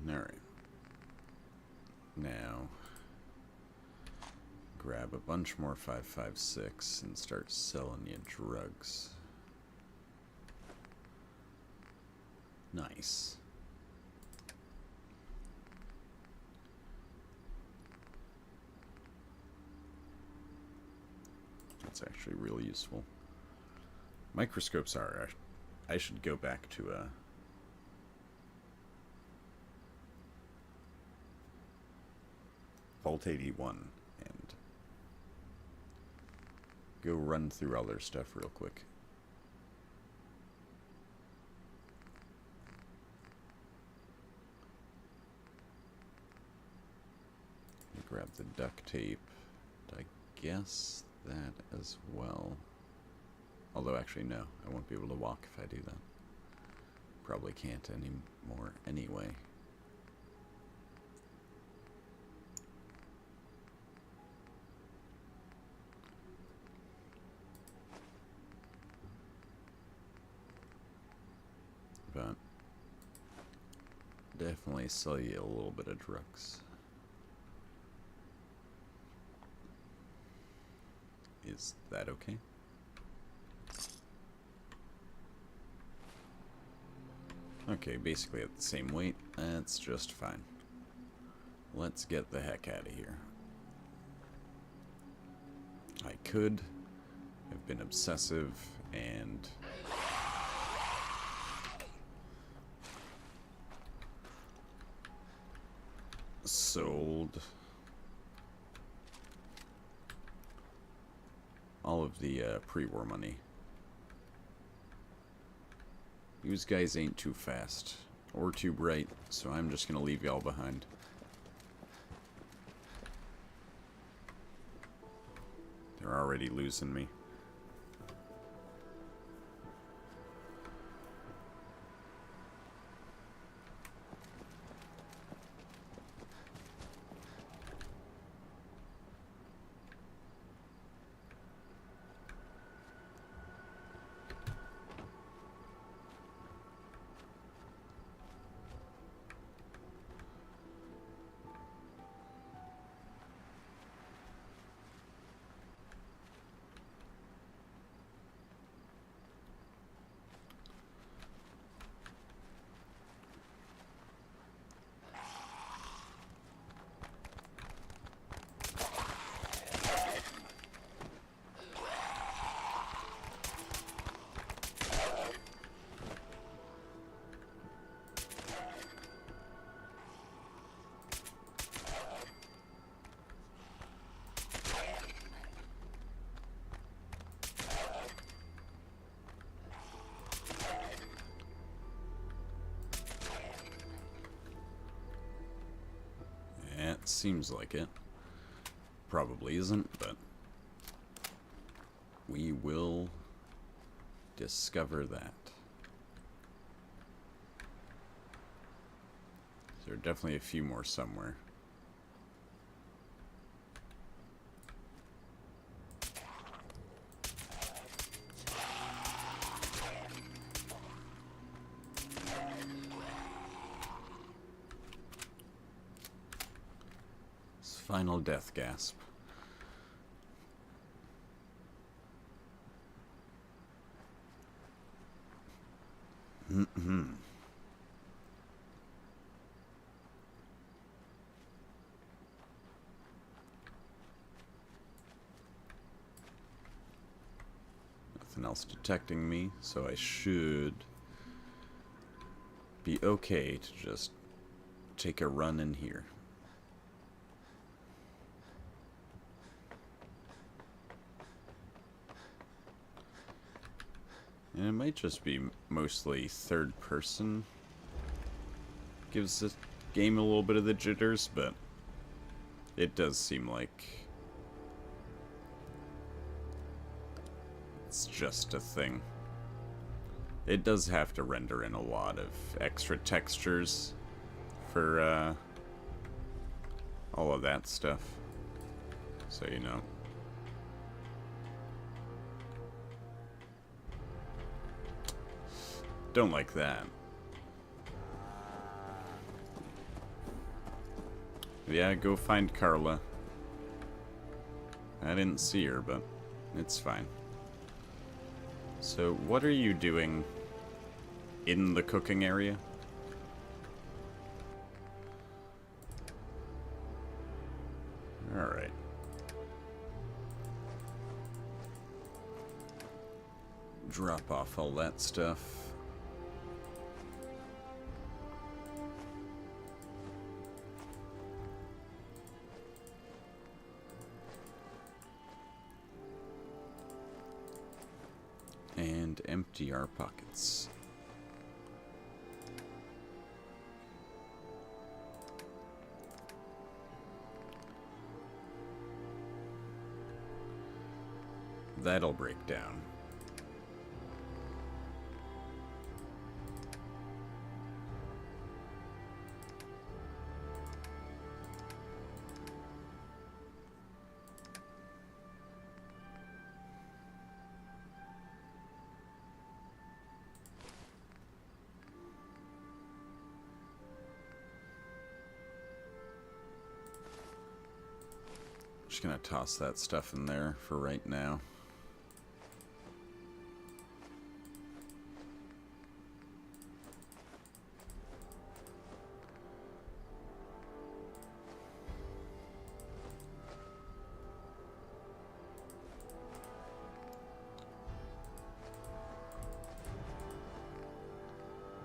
Alright. Now, grab a bunch more 5.56 and start selling you drugs. Nice. That's actually really useful. Microscopes are... I should go back to Vault 81 and go run through all their stuff real quick. Grab the duct tape. I guess that as well. Although actually no, I won't be able to walk if I do that. Probably can't anymore anyway. But definitely sell you a little bit of drugs. Is that okay? Okay, basically at the same weight. That's just fine. Let's get the heck out of here. I could have been obsessive and sold all of the pre-war money. These guys ain't too fast or too bright, so I'm just gonna leave y'all behind. They're already losing me. It seems like it. Probably isn't, but we will discover that. There are definitely a few more somewhere. Final death gasp. Nothing else detecting me, so I should be okay to just take a run in here. And it might just be mostly third person. Gives the game a little bit of the jitters, but it does seem like it's just a thing. It does have to render in a lot of extra textures for all of that stuff. So you know. Don't like that. Yeah, go find Carla. I didn't see her, but it's fine. So, what are you doing in the cooking area. Alright. Drop off all that stuff. And empty our pockets. That'll break down. Just gonna toss that stuff in there for right now.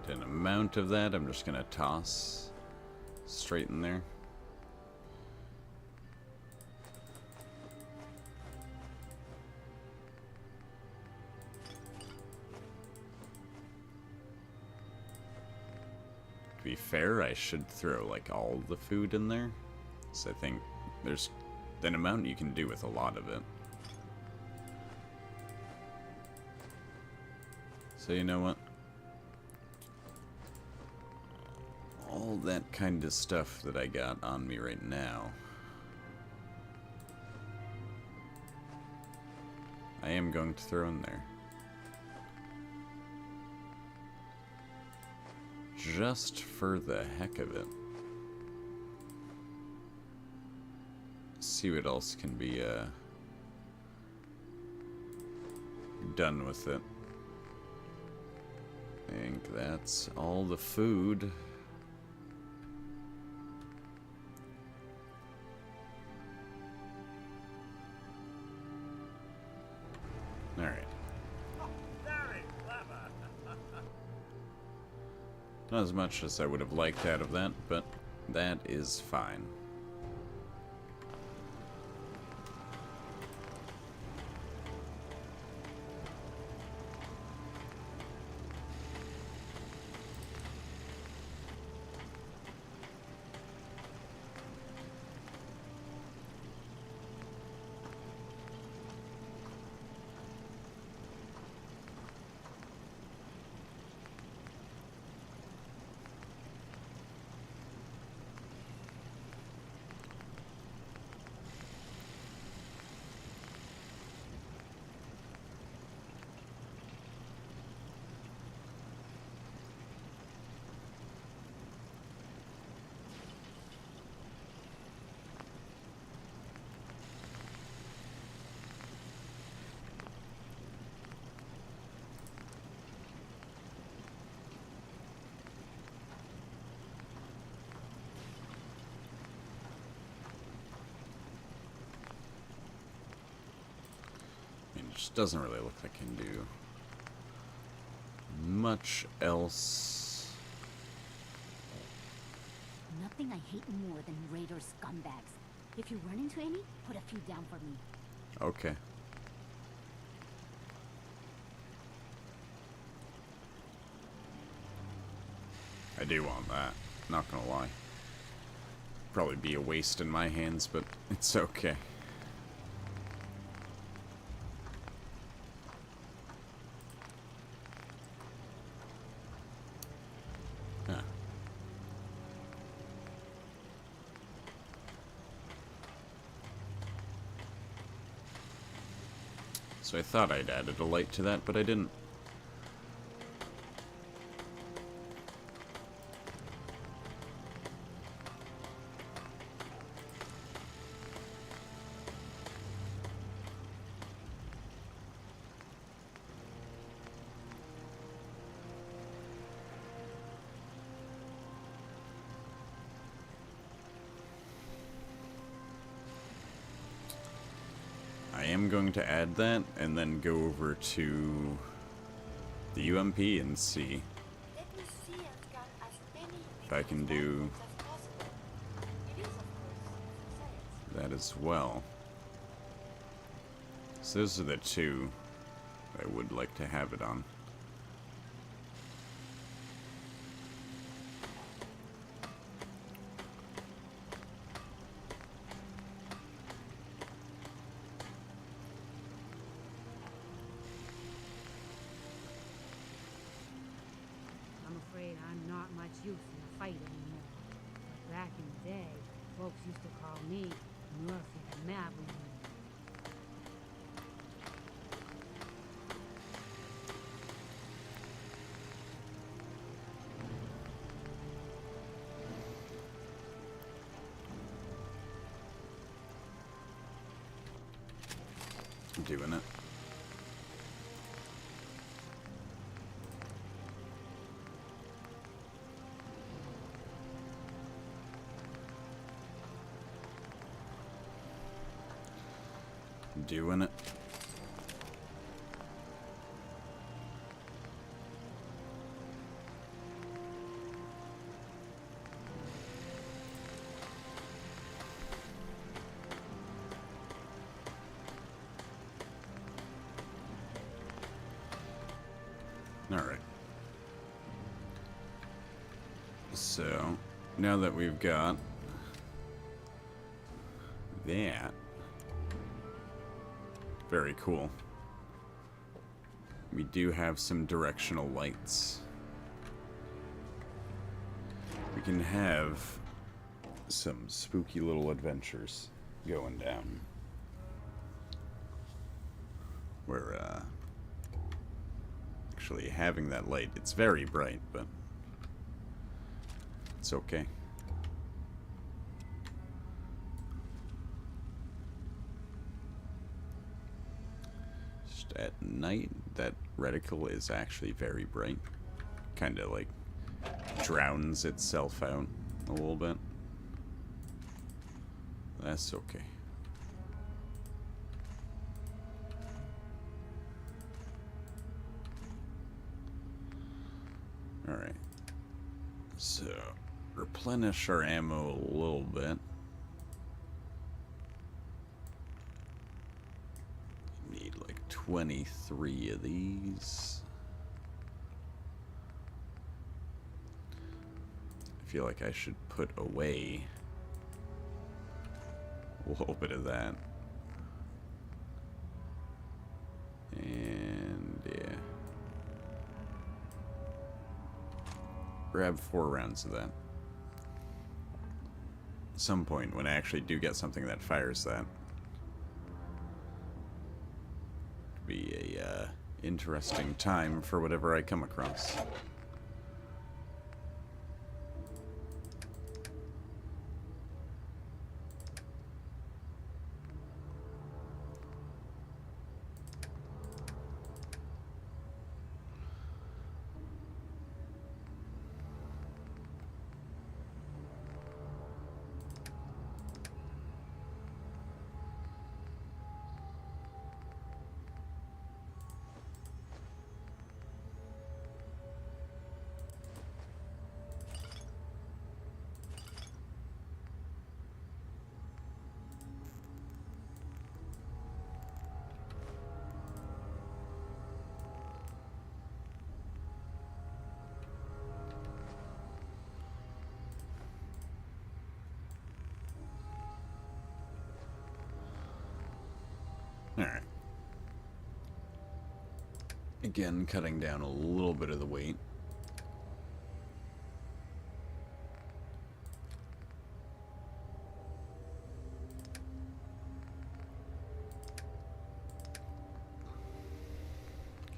An amount of that I'm just gonna toss straight in there. To be fair, I should throw like all the food in there, so I think there's an amount you can do with a lot of it. So you know what? All that kind of stuff that I got on me right now, I am going to throw in there. Just for the heck of it. See what else can be done with it. I think that's all the food. Alright. Not as much as I would have liked out of that, but that is fine. Just doesn't really look like I can do much else. Nothing I hate more than raider scumbags. If you run into any, put a few down for me. Okay. I do want that, not gonna lie. Probably be a waste in my hands, but it's okay. So I thought I'd added a light to that, but I didn't. am going to add that and then go over to the UMP and see Let me see and scan as many if I can do as possible. It is, of course, science. that as well. So those are the two I would like to have it on. I'm afraid I'm not much use in a fight anymore. But back in the day, folks used to call me Murphy the Maverick. I'm doing it. Doing it. All right. So, now that we've got that, very cool. We do have some directional lights. We can have some spooky little adventures going down. Where, actually having that light, it's very bright, but it's okay. Just at night, that reticle is actually very bright. Kind of like drowns itself out a little bit. That's okay. Alright. So, replenish our ammo a little bit. Need like 23 of these. I feel like I should put away a little bit of that. And yeah. Grab 4 rounds of that. At some point, when I actually do get something that fires that, it'll be a interesting time for whatever I come across. Alright. Again, cutting down a little bit of the weight.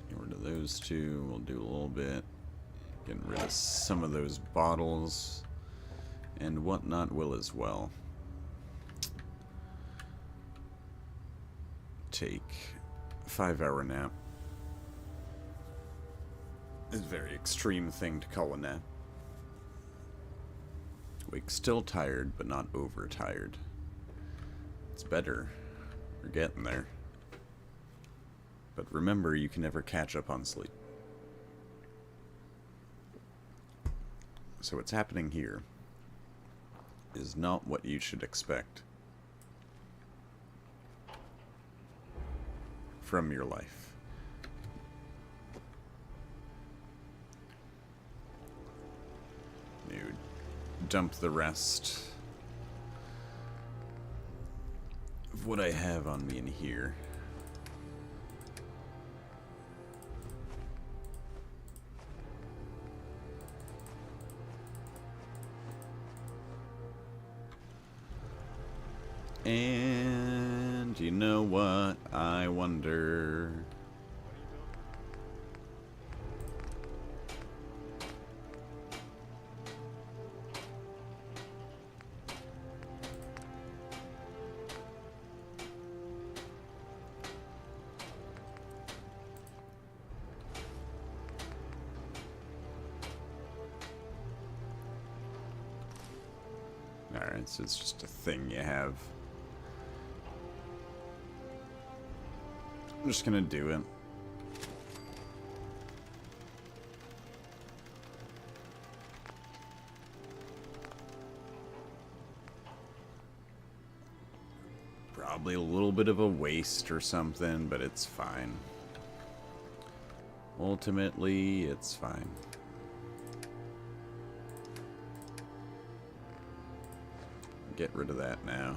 Get rid of those two. We'll do a little bit. Getting rid of some of those bottles. And whatnot will as well. Take a 5-hour nap. It's a very extreme thing to call a nap. Wake still tired, but not overtired. It's better. We're getting there. But remember, you can never catch up on sleep. So what's happening here is not what you should expect from your life. You dump the rest of what I have on me in here. And you know what? I wonder. Alright, so it's just a thing you have. I'm just gonna do it. Probably a little bit of a waste or something, but it's fine. Ultimately, it's fine. Get rid of that now.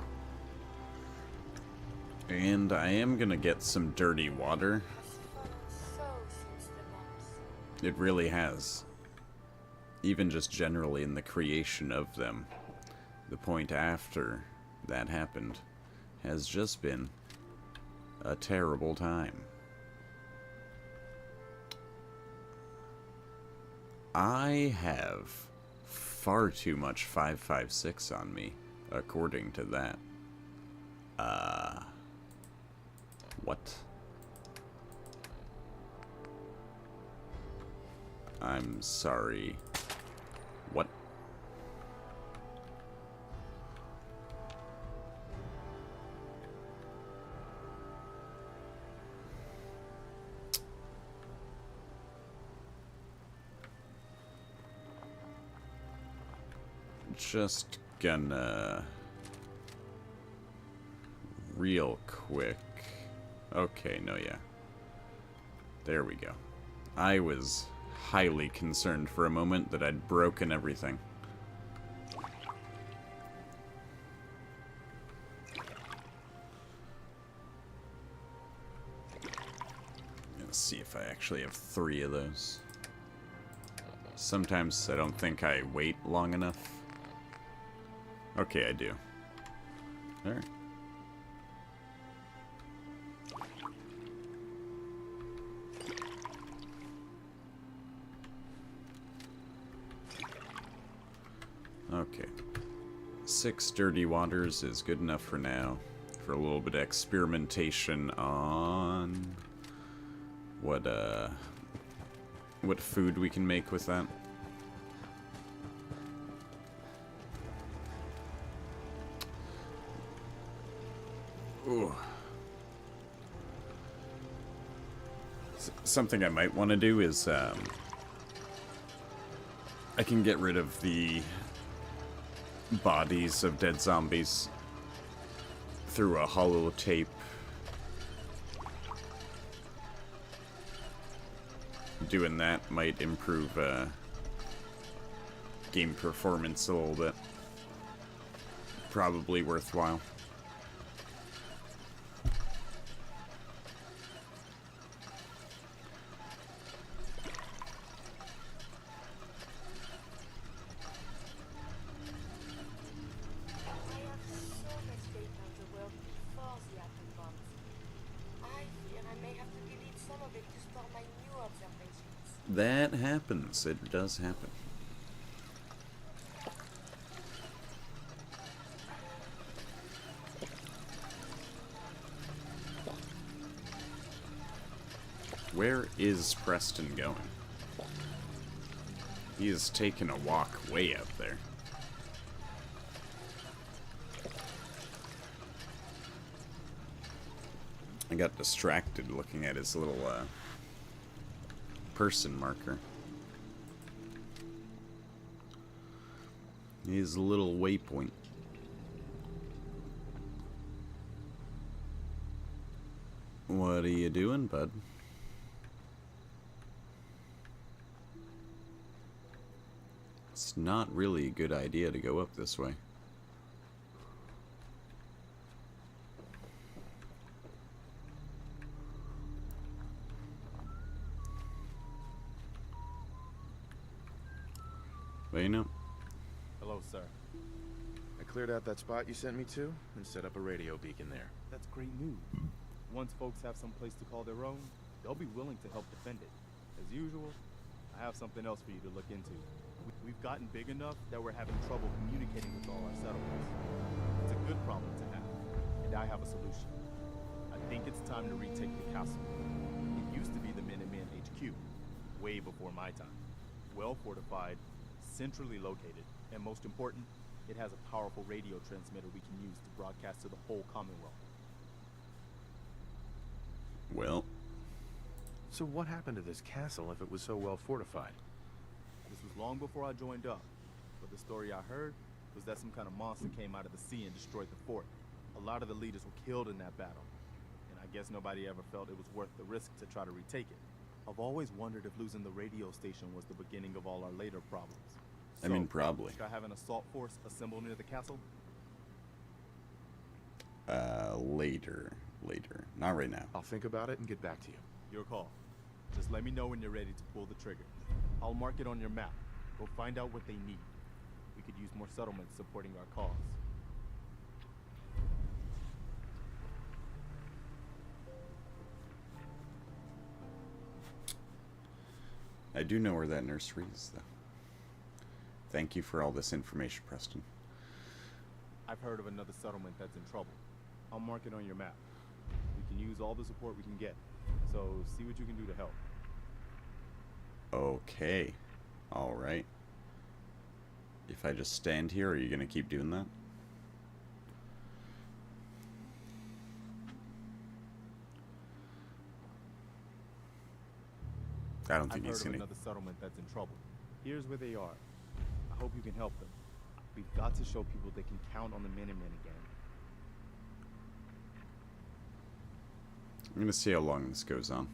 And I am gonna get some dirty water. It really has. Even just generally in the creation of them. The point after that happened has just been a terrible time. I have far too much 556 on me, according to that. What? I'm sorry. What? Just gonna... real quick... Okay, no, yeah. There we go. I was highly concerned for a moment that I'd broken everything. Let's see if I actually have 3 of those. Sometimes I don't think I wait long enough. Okay, I do. Alright. Okay. 6 dirty waters is good enough for now. For a little bit of experimentation on what food we can make with that. Ooh. Something I might want to do is I can get rid of the bodies of dead zombies through a holotape. Doing that might improve game performance a little bit. Probably worthwhile. That happens. It does happen. Where is Preston going? He has taken a walk way out there. I got distracted looking at his little person marker. His little waypoint. What are you doing, bud? It's not really a good idea to go up this way. But you know, Hello, sir. I cleared out that spot you sent me to and set up a radio beacon there. That's great news. Once folks have some place to call their own, they'll be willing to help defend it. As usual, I have something else for you to look into. We've gotten big enough that we're having trouble communicating with all our settlements. It's a good problem to have, and I have a solution. I think it's time to retake the castle. It used to be the Minutemen HQ, way before my time. Well fortified, centrally located, and most important, it has a powerful radio transmitter we can use to broadcast to the whole Commonwealth. well, So what happened to this castle if it was so well fortified? This was long before I joined up, but the story I heard was that some kind of monster came out of the sea and destroyed the fort. A lot of the leaders were killed in that battle, and I guess nobody ever felt it was worth the risk to try to retake it. I've always wondered if losing the radio station was the beginning of all our later problems. I mean, probably. Should I have an assault force assemble near the castle? Later. Not right now. I'll think about it and get back to you. Your call. Just let me know when you're ready to pull the trigger. I'll mark it on your map. Go find out what they need. We could use more settlements supporting our cause. I do know where that nursery is, though. Thank you for all this information, Preston. I've heard of another settlement that's in trouble. I'll mark it on your map. We can use all the support we can get, so see what you can do to help. Okay. Alright. If I just stand here, are you going to keep doing that? I don't think I've he's heard of going to... another settlement that's in trouble. Here's where they are. I hope you can help them. We've got to show people they can count on the Minutemen again. I'm going to see how long this goes on.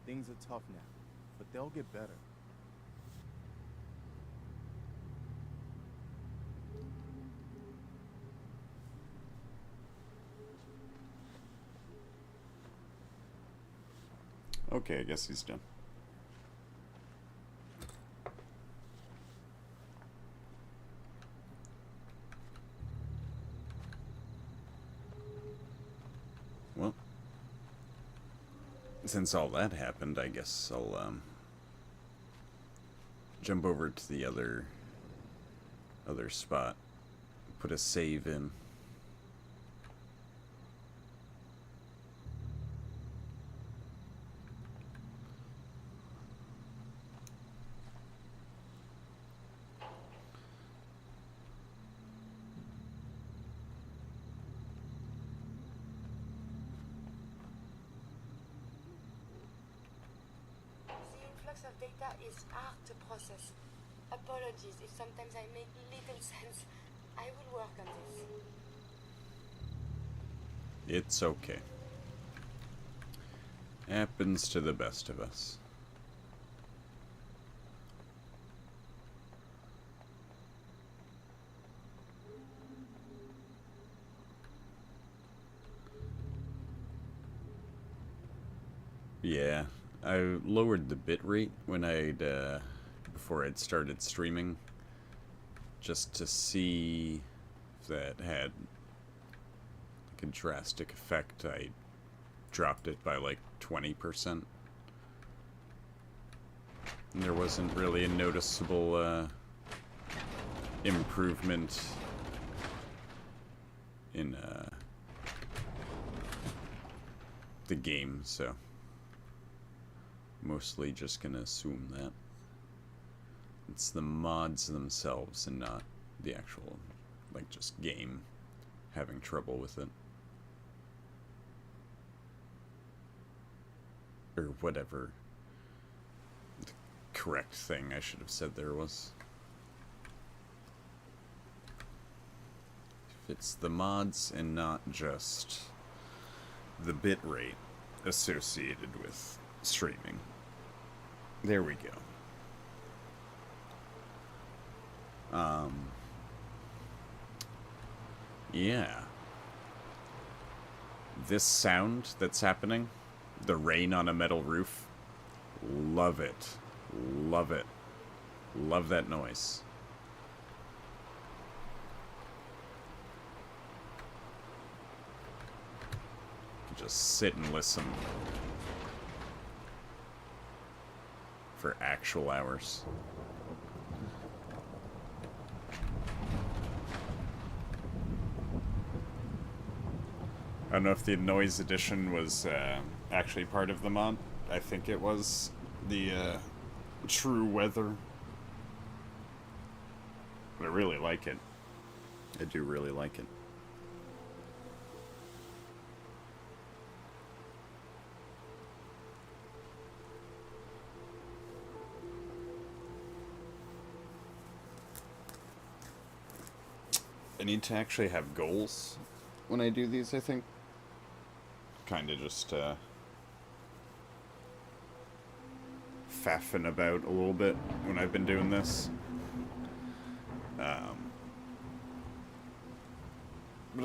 Things are tough now, but they'll get better. Okay, I guess he's done. Well, since all that happened, I guess I'll jump over to the other spot, put a save in. The influx of data is hard to process. Apologies if sometimes I make little sense. I will work on this. It's okay. Happens to the best of us. Yeah, I lowered the bitrate when before I'd started streaming, just to see if that had like a drastic effect. I dropped it by like 20%. And there wasn't really a noticeable improvement in the game, so mostly just gonna assume that. It's the mods themselves and not the actual, like, just game having trouble with it. Or whatever the correct thing I should have said there was. If it's the mods and not just the bitrate associated with streaming. There we go. Yeah. This sound that's happening, the rain on a metal roof, love it. Love it. Love that noise. Just sit and listen for actual hours. I don't know if the noise edition was actually part of the mod. I think it was the true weather. But I really like it. I do really like it. I need to actually have goals when I do these, I think. Kind of just faffing about a little bit when I've been doing this. But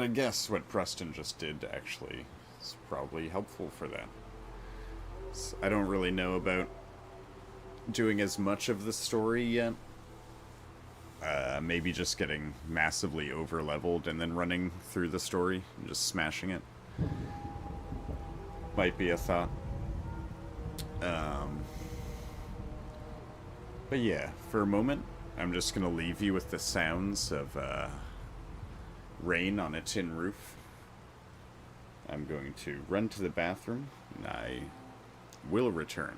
I guess what Preston just did actually is probably helpful for that. So I don't really know about doing as much of the story yet. Maybe just getting massively over-leveled and then running through the story and just smashing it. Might be a thought. But yeah, for a moment, I'm just going to leave you with the sounds of rain on a tin roof. I'm going to run to the bathroom, and I will return.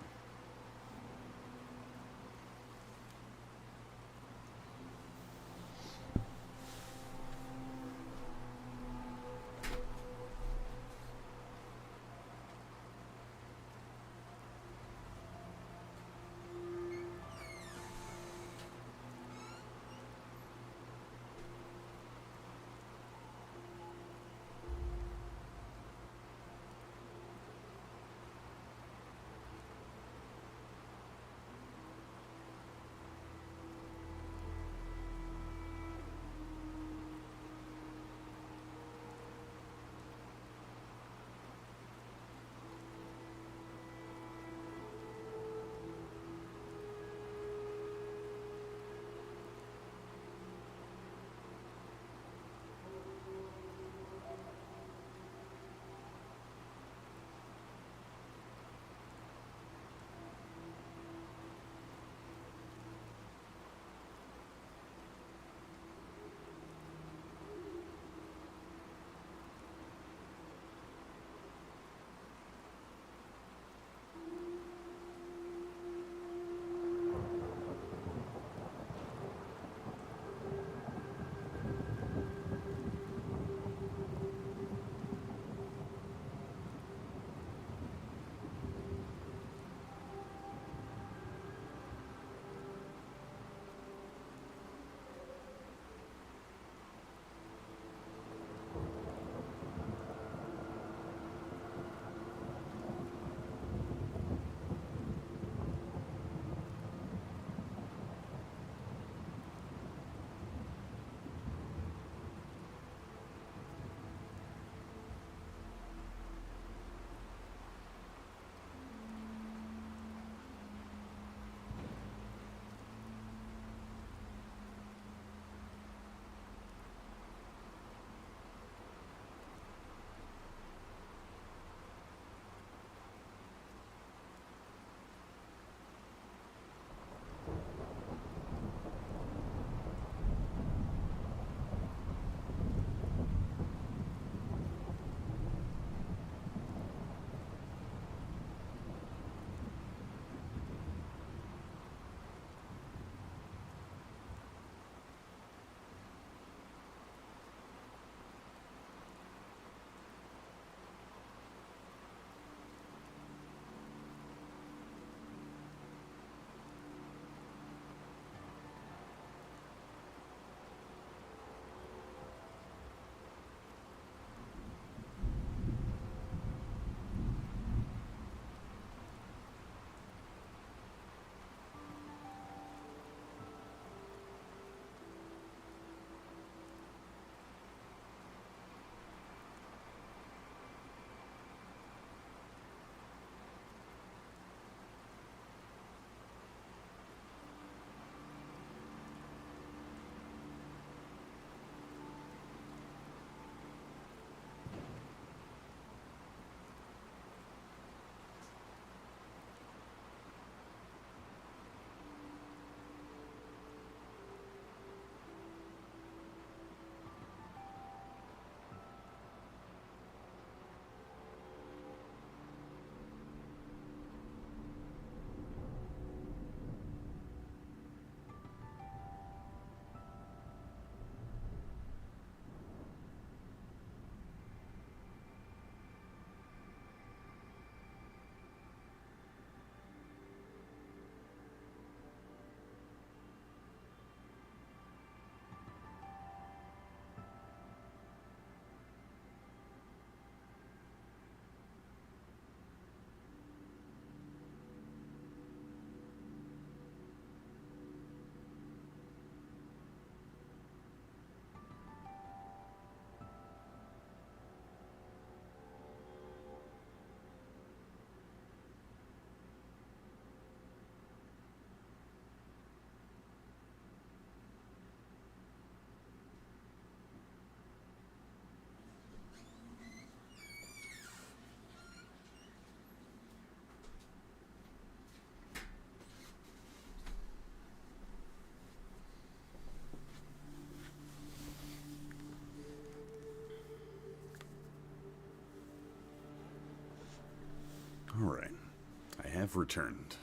have returned.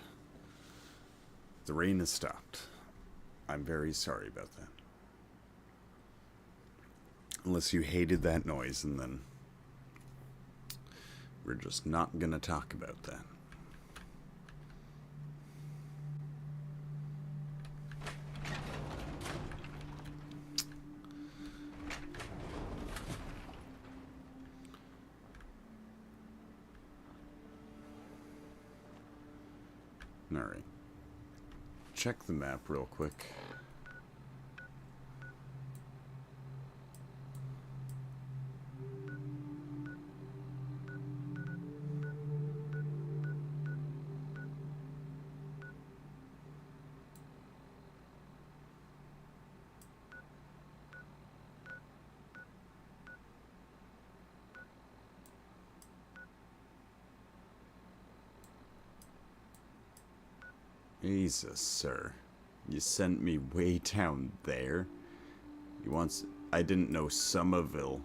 The rain has stopped. I'm very sorry about that. Unless you hated that noise, and then we're just not gonna talk about that. Alright. Check the map real quick. Jesus, sir. You sent me way down there? You want... I didn't know Somerville.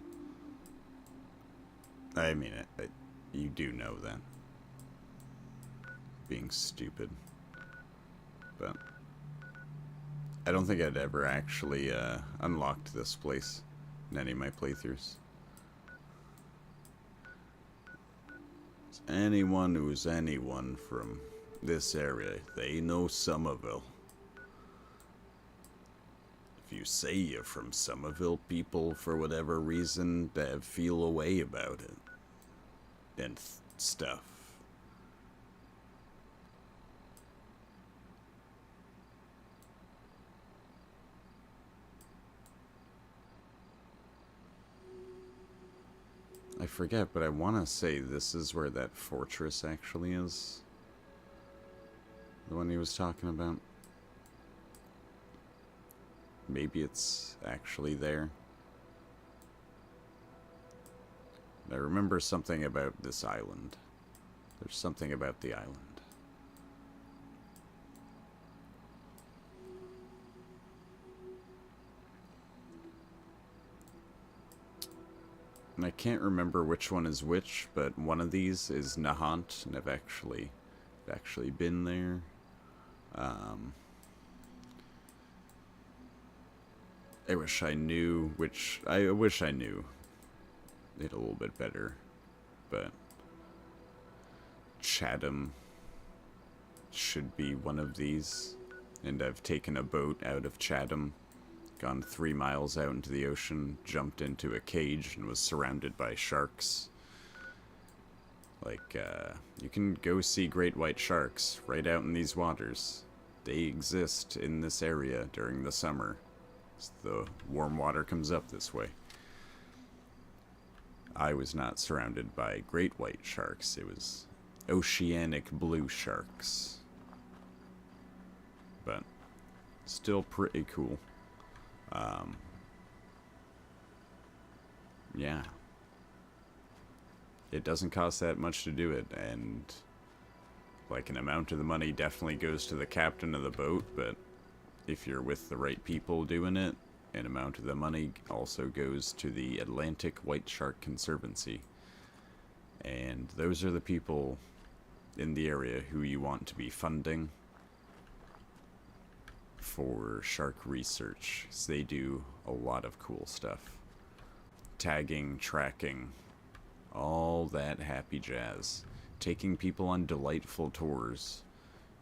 I mean, you do know that. Being stupid. But... I don't think I'd ever actually, unlocked this place in any of my playthroughs. Anyone who's anyone from this area, they know Somerville. If you say you're from Somerville, people, for whatever reason, they feel a way about it. And stuff. I forget, but I want to say this is where that fortress actually is. The one he was talking about. Maybe it's actually there. I remember something about this island. There's something about the island. And I can't remember which one is which, but one of these is Nahant, and I've actually been there. I wish I knew which... I wish I knew it a little bit better, but Chatham should be one of these, and I've taken a boat out of Chatham, gone 3 miles out into the ocean, jumped into a cage, and was surrounded by sharks. Like, you can go see great white sharks right out in these waters. They exist in this area during the summer. As the warm water comes up this way. I was not surrounded by great white sharks. It was oceanic blue sharks. But still pretty cool. Yeah. It doesn't cost that much to do it, and like an amount of the money definitely goes to the captain of the boat, but if you're with the right people doing it, an amount of the money also goes to the Atlantic White Shark Conservancy. And those are the people in the area who you want to be funding for shark research, 'cause they do a lot of cool stuff. Tagging, tracking, all that happy jazz. Taking people on delightful tours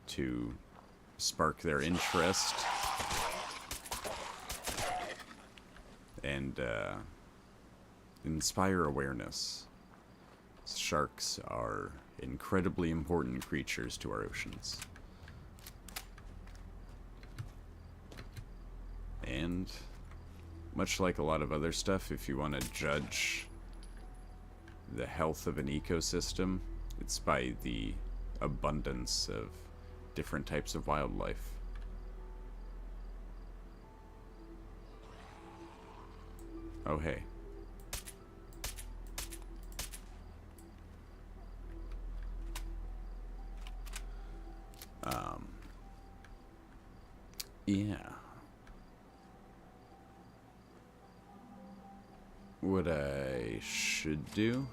to spark their interest and inspire awareness. Sharks are incredibly important creatures to our oceans. And much like a lot of other stuff, if you want to judge the health of an ecosystem, it's by the abundance of different types of wildlife. Oh, hey. Yeah. What I should do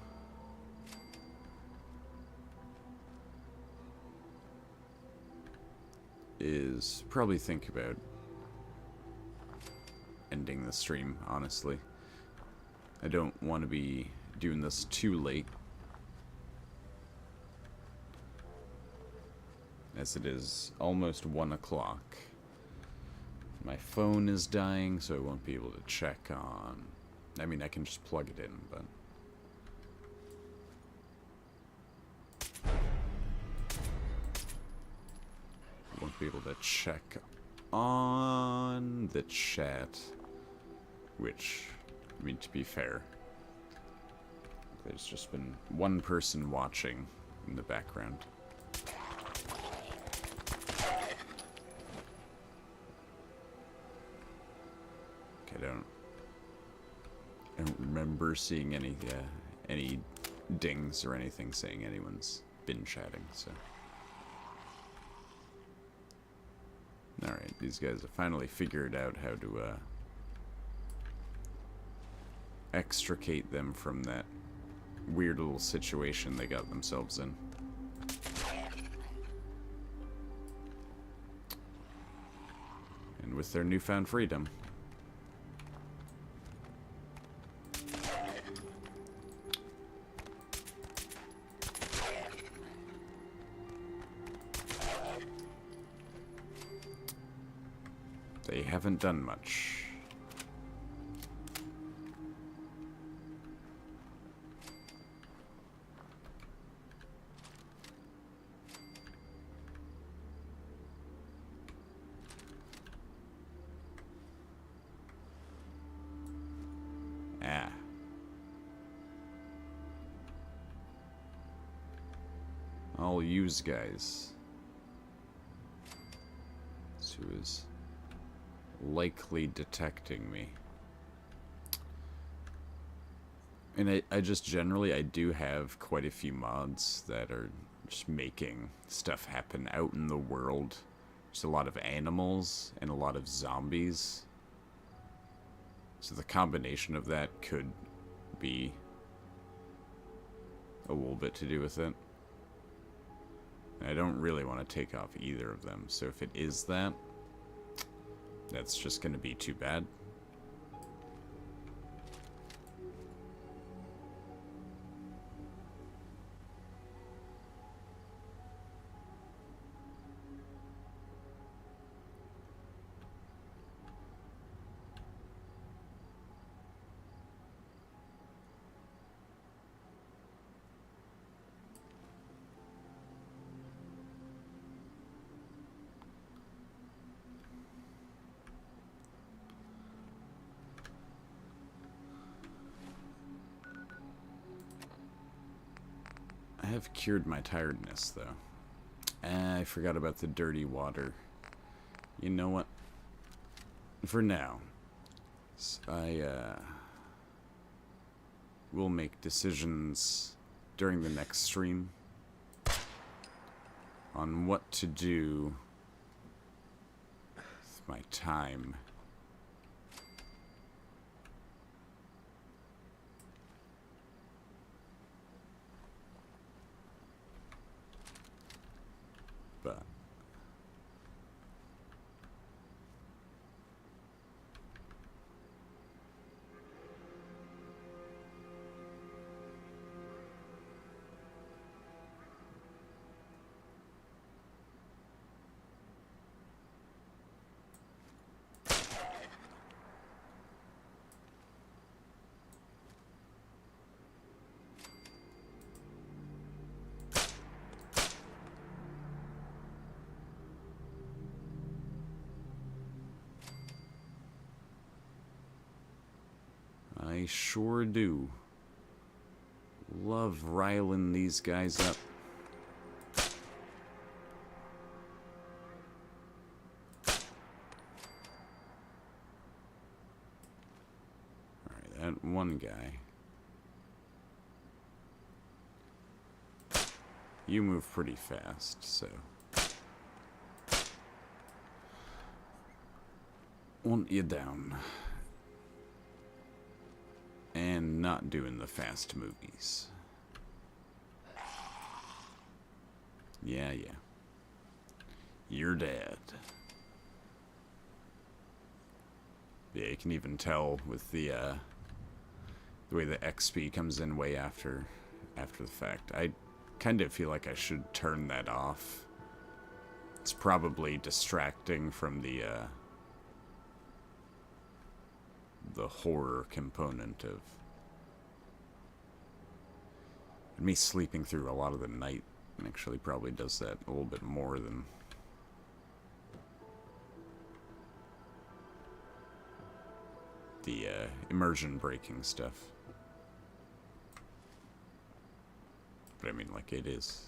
is probably think about ending the stream, honestly. I don't want to be doing this too late, as it is almost 1 o'clock. My phone is dying, so I won't be able to check on... I mean, I can just plug it in, but... I won't be able to check on the chat, which, I mean, to be fair, there's just been one person watching in the background. I don't remember seeing any dings or anything saying anyone's been chatting, so. Alright, these guys have finally figured out how to extricate them from that weird little situation they got themselves in. And with their newfound freedom, they haven't done much. Ah. I'll use guys. This who is likely detecting me. And I just generally, I do have quite a few mods that are just making stuff happen out in the world. Just a lot of animals and a lot of zombies. So the combination of that could be a little bit to do with it. And I don't really want to take off either of them, so if it is that, that's just going to be too bad. I have cured my tiredness, though. I forgot about the dirty water. You know what? For now, I will make decisions during the next stream on what to do with my time. But I sure do love riling these guys up. Alright, that one guy. You move pretty fast, so want you down. And not doing the fast movies. Yeah. You're dead. Yeah, you can even tell with the way the XP comes in way after the fact. I kind of feel like I should turn that off. It's probably distracting from the horror component of me sleeping through a lot of the night. Actually probably does that a little bit more than the immersion breaking stuff. But I mean, like, it is.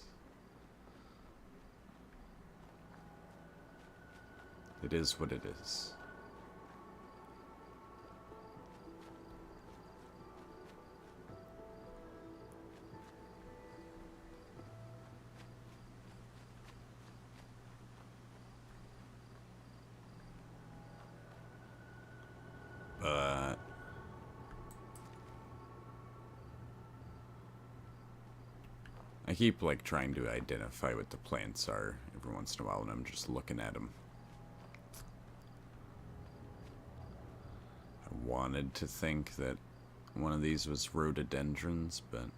It is what it is. But I keep, like, trying to identify what the plants are every once in a while when I'm just looking at them. I wanted to think that one of these was rhododendrons, but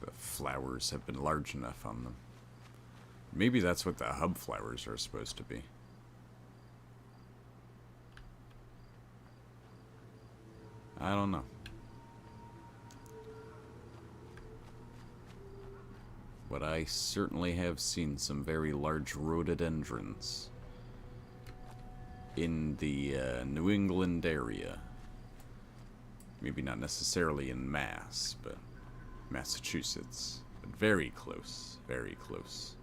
the flowers have been large enough on them. Maybe that's what the hub flowers are supposed to be. I don't know. But I certainly have seen some very large rhododendrons in the New England area. Maybe not necessarily in Mass, but Massachusetts. But very close, very close.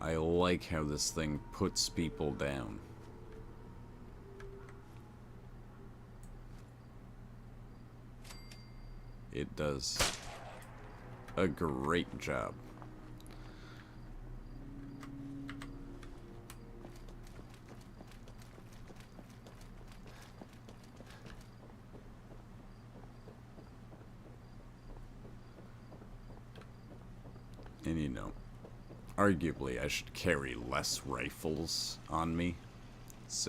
I like how this thing puts people down. It does a great job. And you know, arguably, I should carry less rifles on me. It's,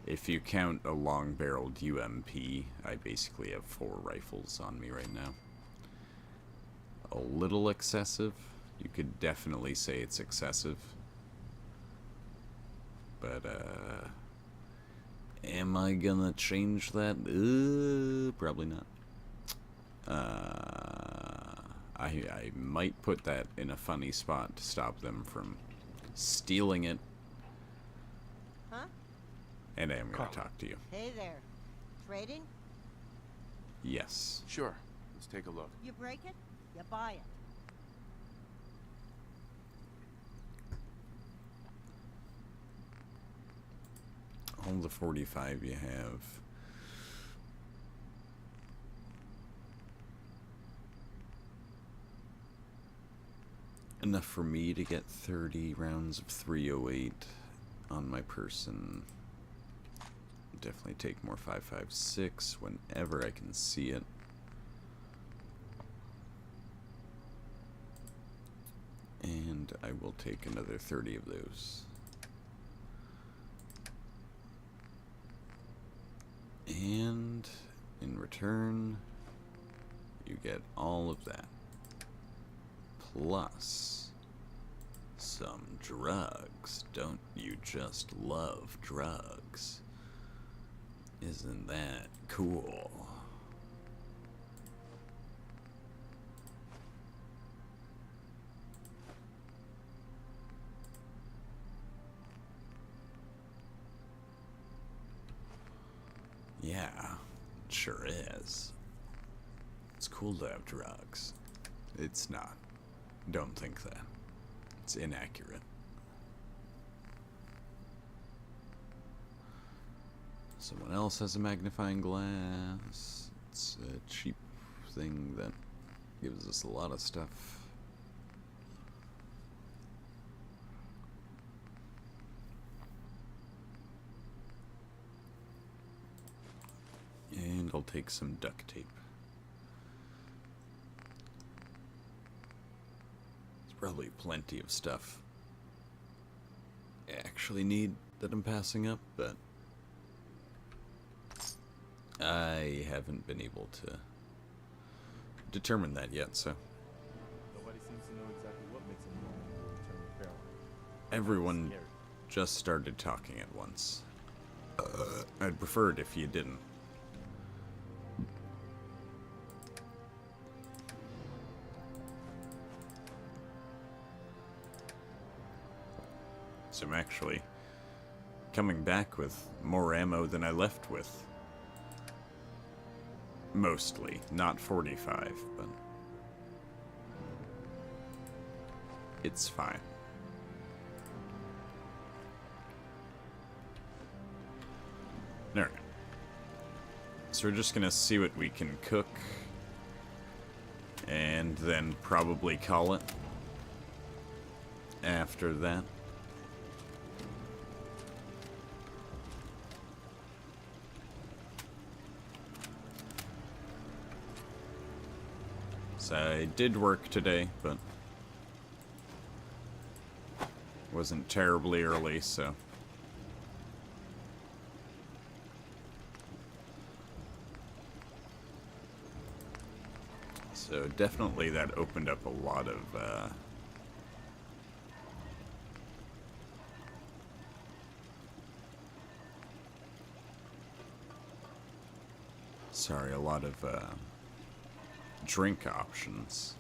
if you count a long-barreled UMP, I basically have 4 rifles on me right now. A little excessive. You could definitely say it's excessive. But, am I gonna change that? Probably not. I might put that in a funny spot to stop them from stealing it. Huh? And I am going to talk to you. Hey there. Trading? Yes. Sure. Let's take a look. You break it, you buy it. All the 45 you have. Enough for me to get 30 rounds of 308 on my person. Definitely take more 5.56 whenever I can see it. And I will take another 30 of those. And in return, you get all of that. Plus some drugs. Don't you just love drugs? Isn't that cool? Yeah, it sure is. It's cool to have drugs. It's not. Don't think that. It's inaccurate. Someone else has a magnifying glass. It's a cheap thing that Gives us a lot of stuff. And I'll take some duct tape. There's probably plenty of stuff I actually need that I'm passing up, but I haven't been able to determine that yet, so. Nobody seems to know exactly what makes a normal to return to feral. Everyone Scary. just started talking at once. I'd prefer it if you didn't. So I'm actually coming back with more ammo than I left with. Mostly, not 45, but it's fine. Alright. So we're just gonna see what we can cook, and then probably call it after that. So I did work today, but wasn't terribly early, so. So definitely that opened up a lot of a lot of drink options.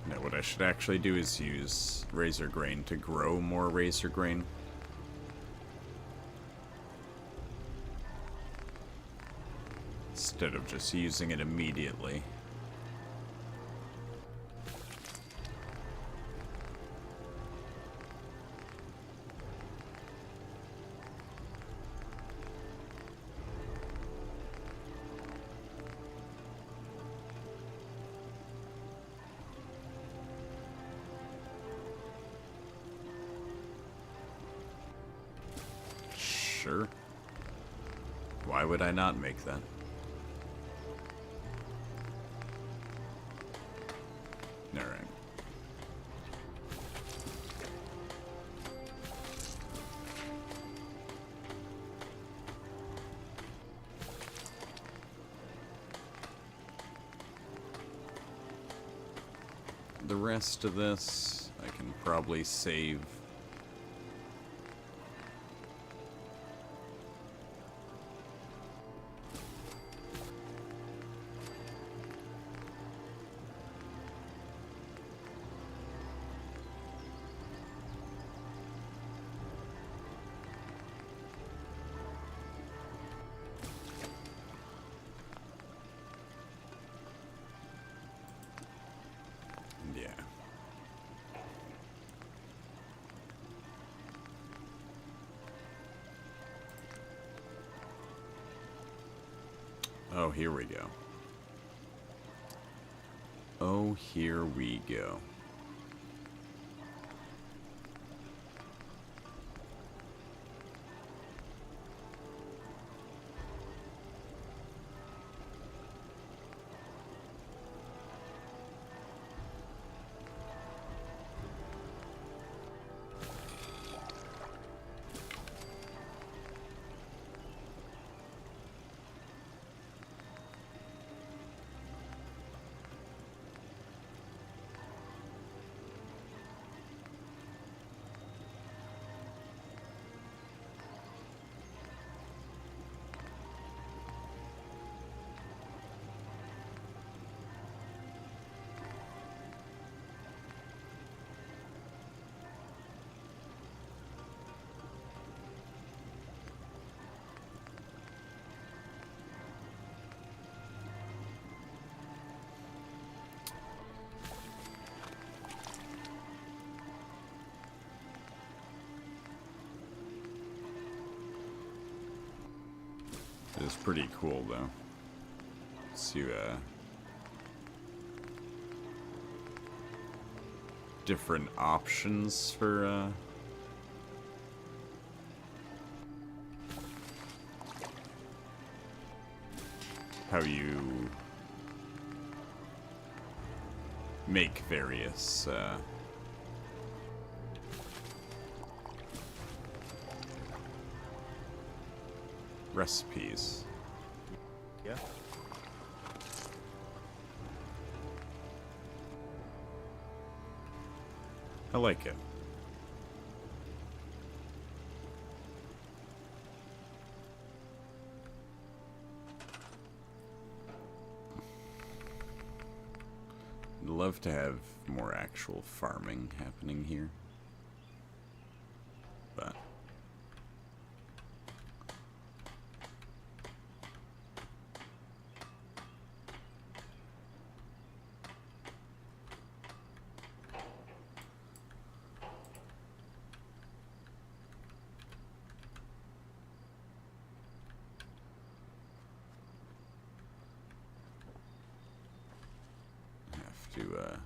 Now what I should actually do is use razor grain to grow more razor grain. Instead of just using it immediately. Sure. Why would I not make that? Alright. The rest of this, I can probably save. Yeah. Oh, here we go. Oh, here we go. pretty cool, though. So, different options for, how you make various, recipes. Yeah? I like it. I'd love to have more actual farming happening here. But have to,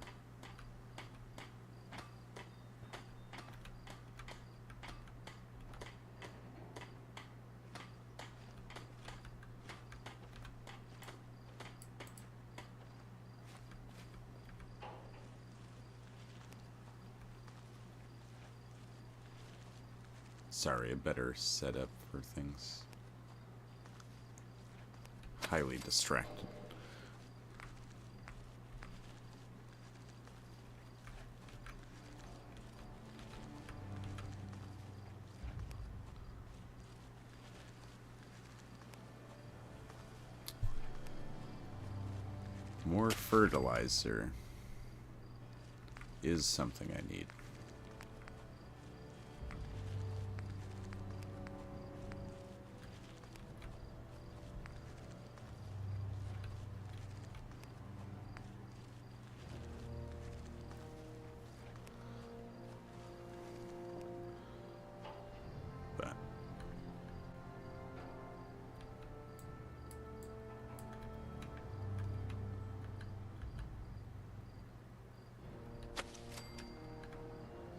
sorry, a better setup for things. Highly distracted. More fertilizer is something I need. But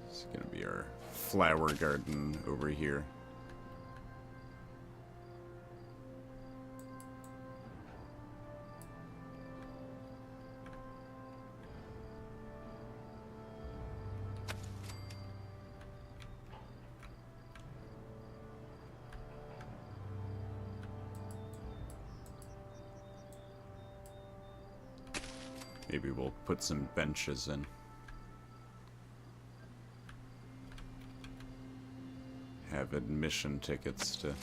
it's gonna be our flower garden over here. Maybe we'll put some benches in. Have admission tickets to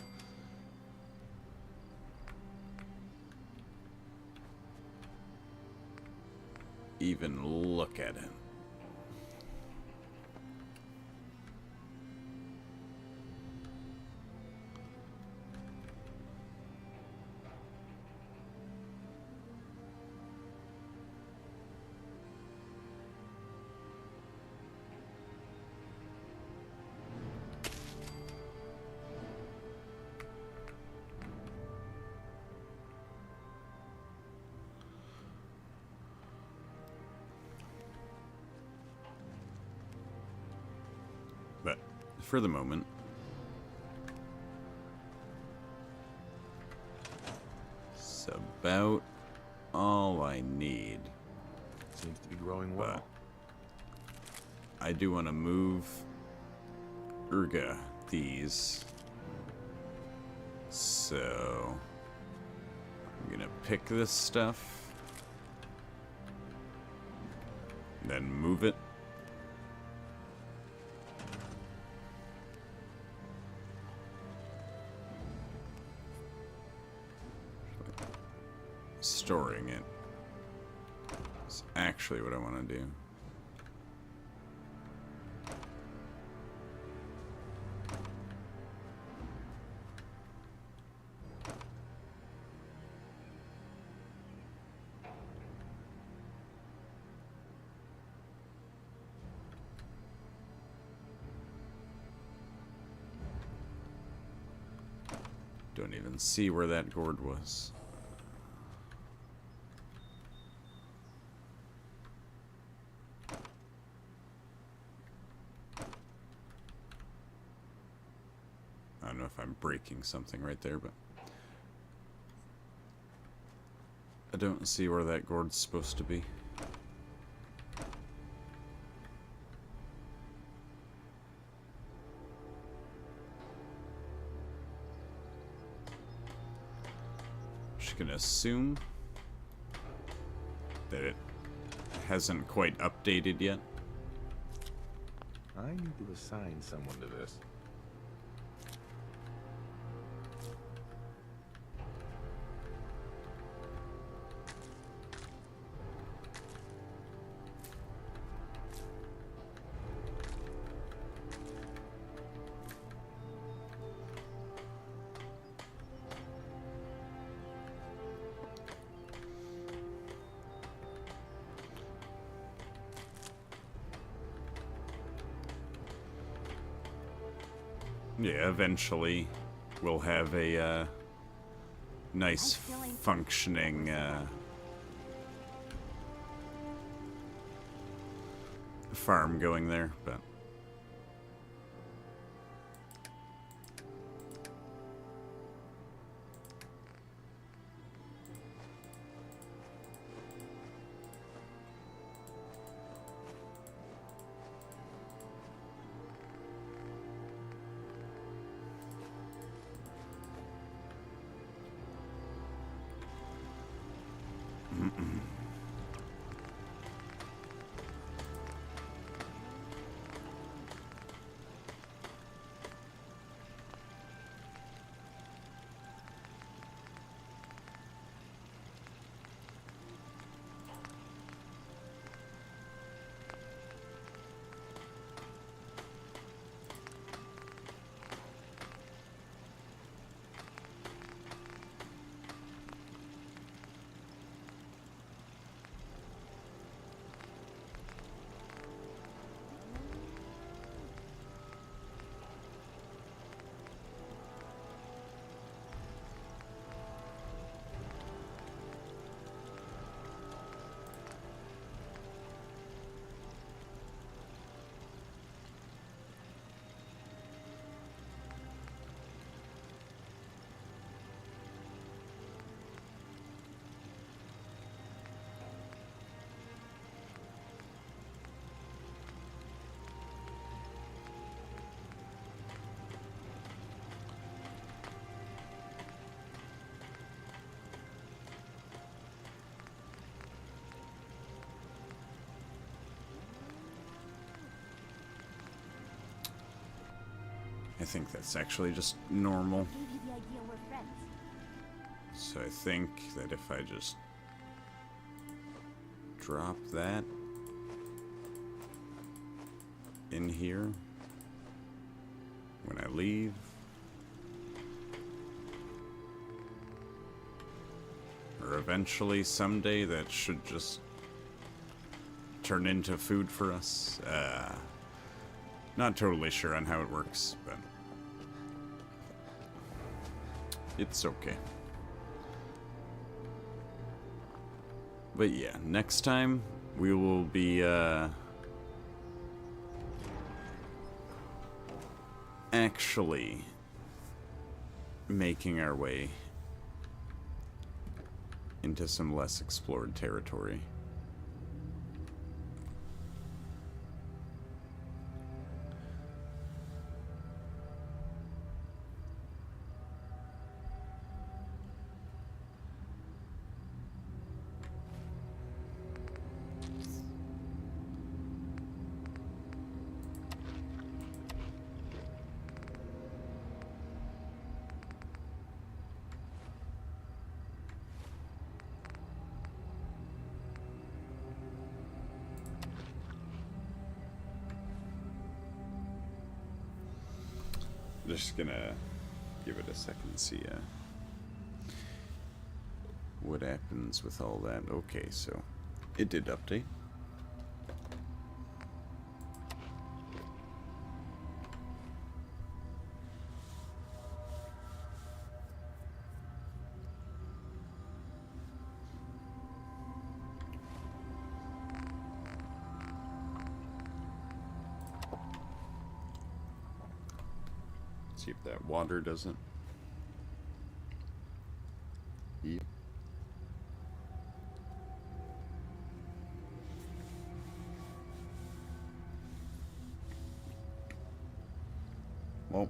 even look at it. But for the moment, it's about all I need. Seems to be growing But well. I do want to move these. So I'm gonna pick this stuff, then move it. Storing it is actually what I want to do. Don't even see where that gourd was. I don't know if I'm breaking something right there, but I don't see where that gourd's supposed to be. Just gonna assume that it hasn't quite updated yet. I need to assign someone to this. Yeah, eventually we'll have a nice functioning farm going there, but I think that's actually just normal. Gave you the idea we're friends. So I think that if I just drop that in here when I leave, or eventually someday that should just turn into food for us. Not totally sure on how it works, but it's okay. But yeah, next time we will be actually making our way into some less explored territory. Just gonna give it a second, see what happens with all that. Okay, so it did update. See if that water doesn't. Yep. Well.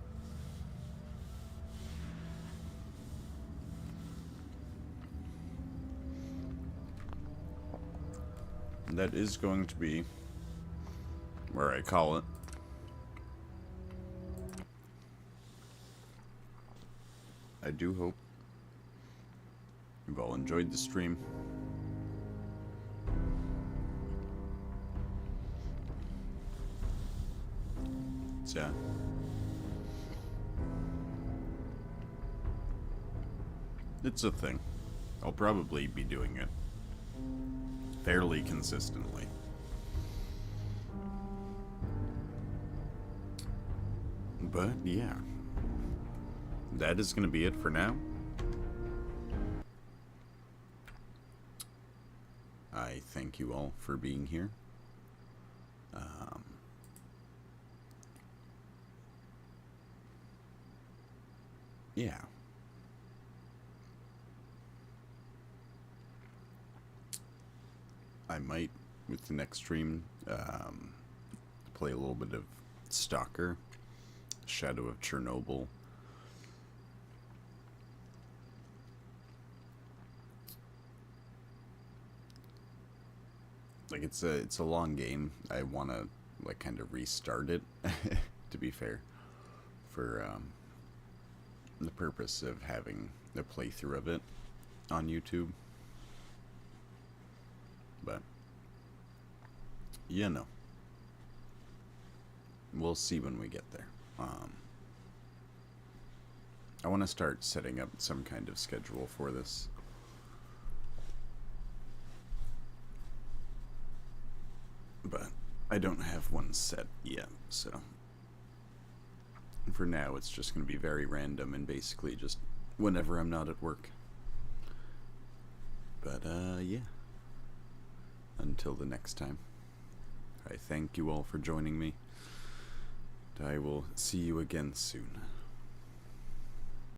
That is going to be where I call it. I do hope you've all enjoyed the stream. So, it's a thing. I'll probably be doing it fairly consistently. But yeah, that is going to be it for now. I thank you all for being here. Yeah. I might, with the next stream, play a little bit of Stalker, Shadow of Chernobyl. Like, it's a long game. I want to, like, kind of restart it, to be fair, for the purpose of having a playthrough of it on YouTube. But, you know, we'll see when we get there. I want to start setting up some kind of schedule for this. But I don't have one set yet, so for now it's just going to be very random and basically just whenever I'm not at work. But, yeah. Until the next time, I thank you all for joining me. I will see you again soon.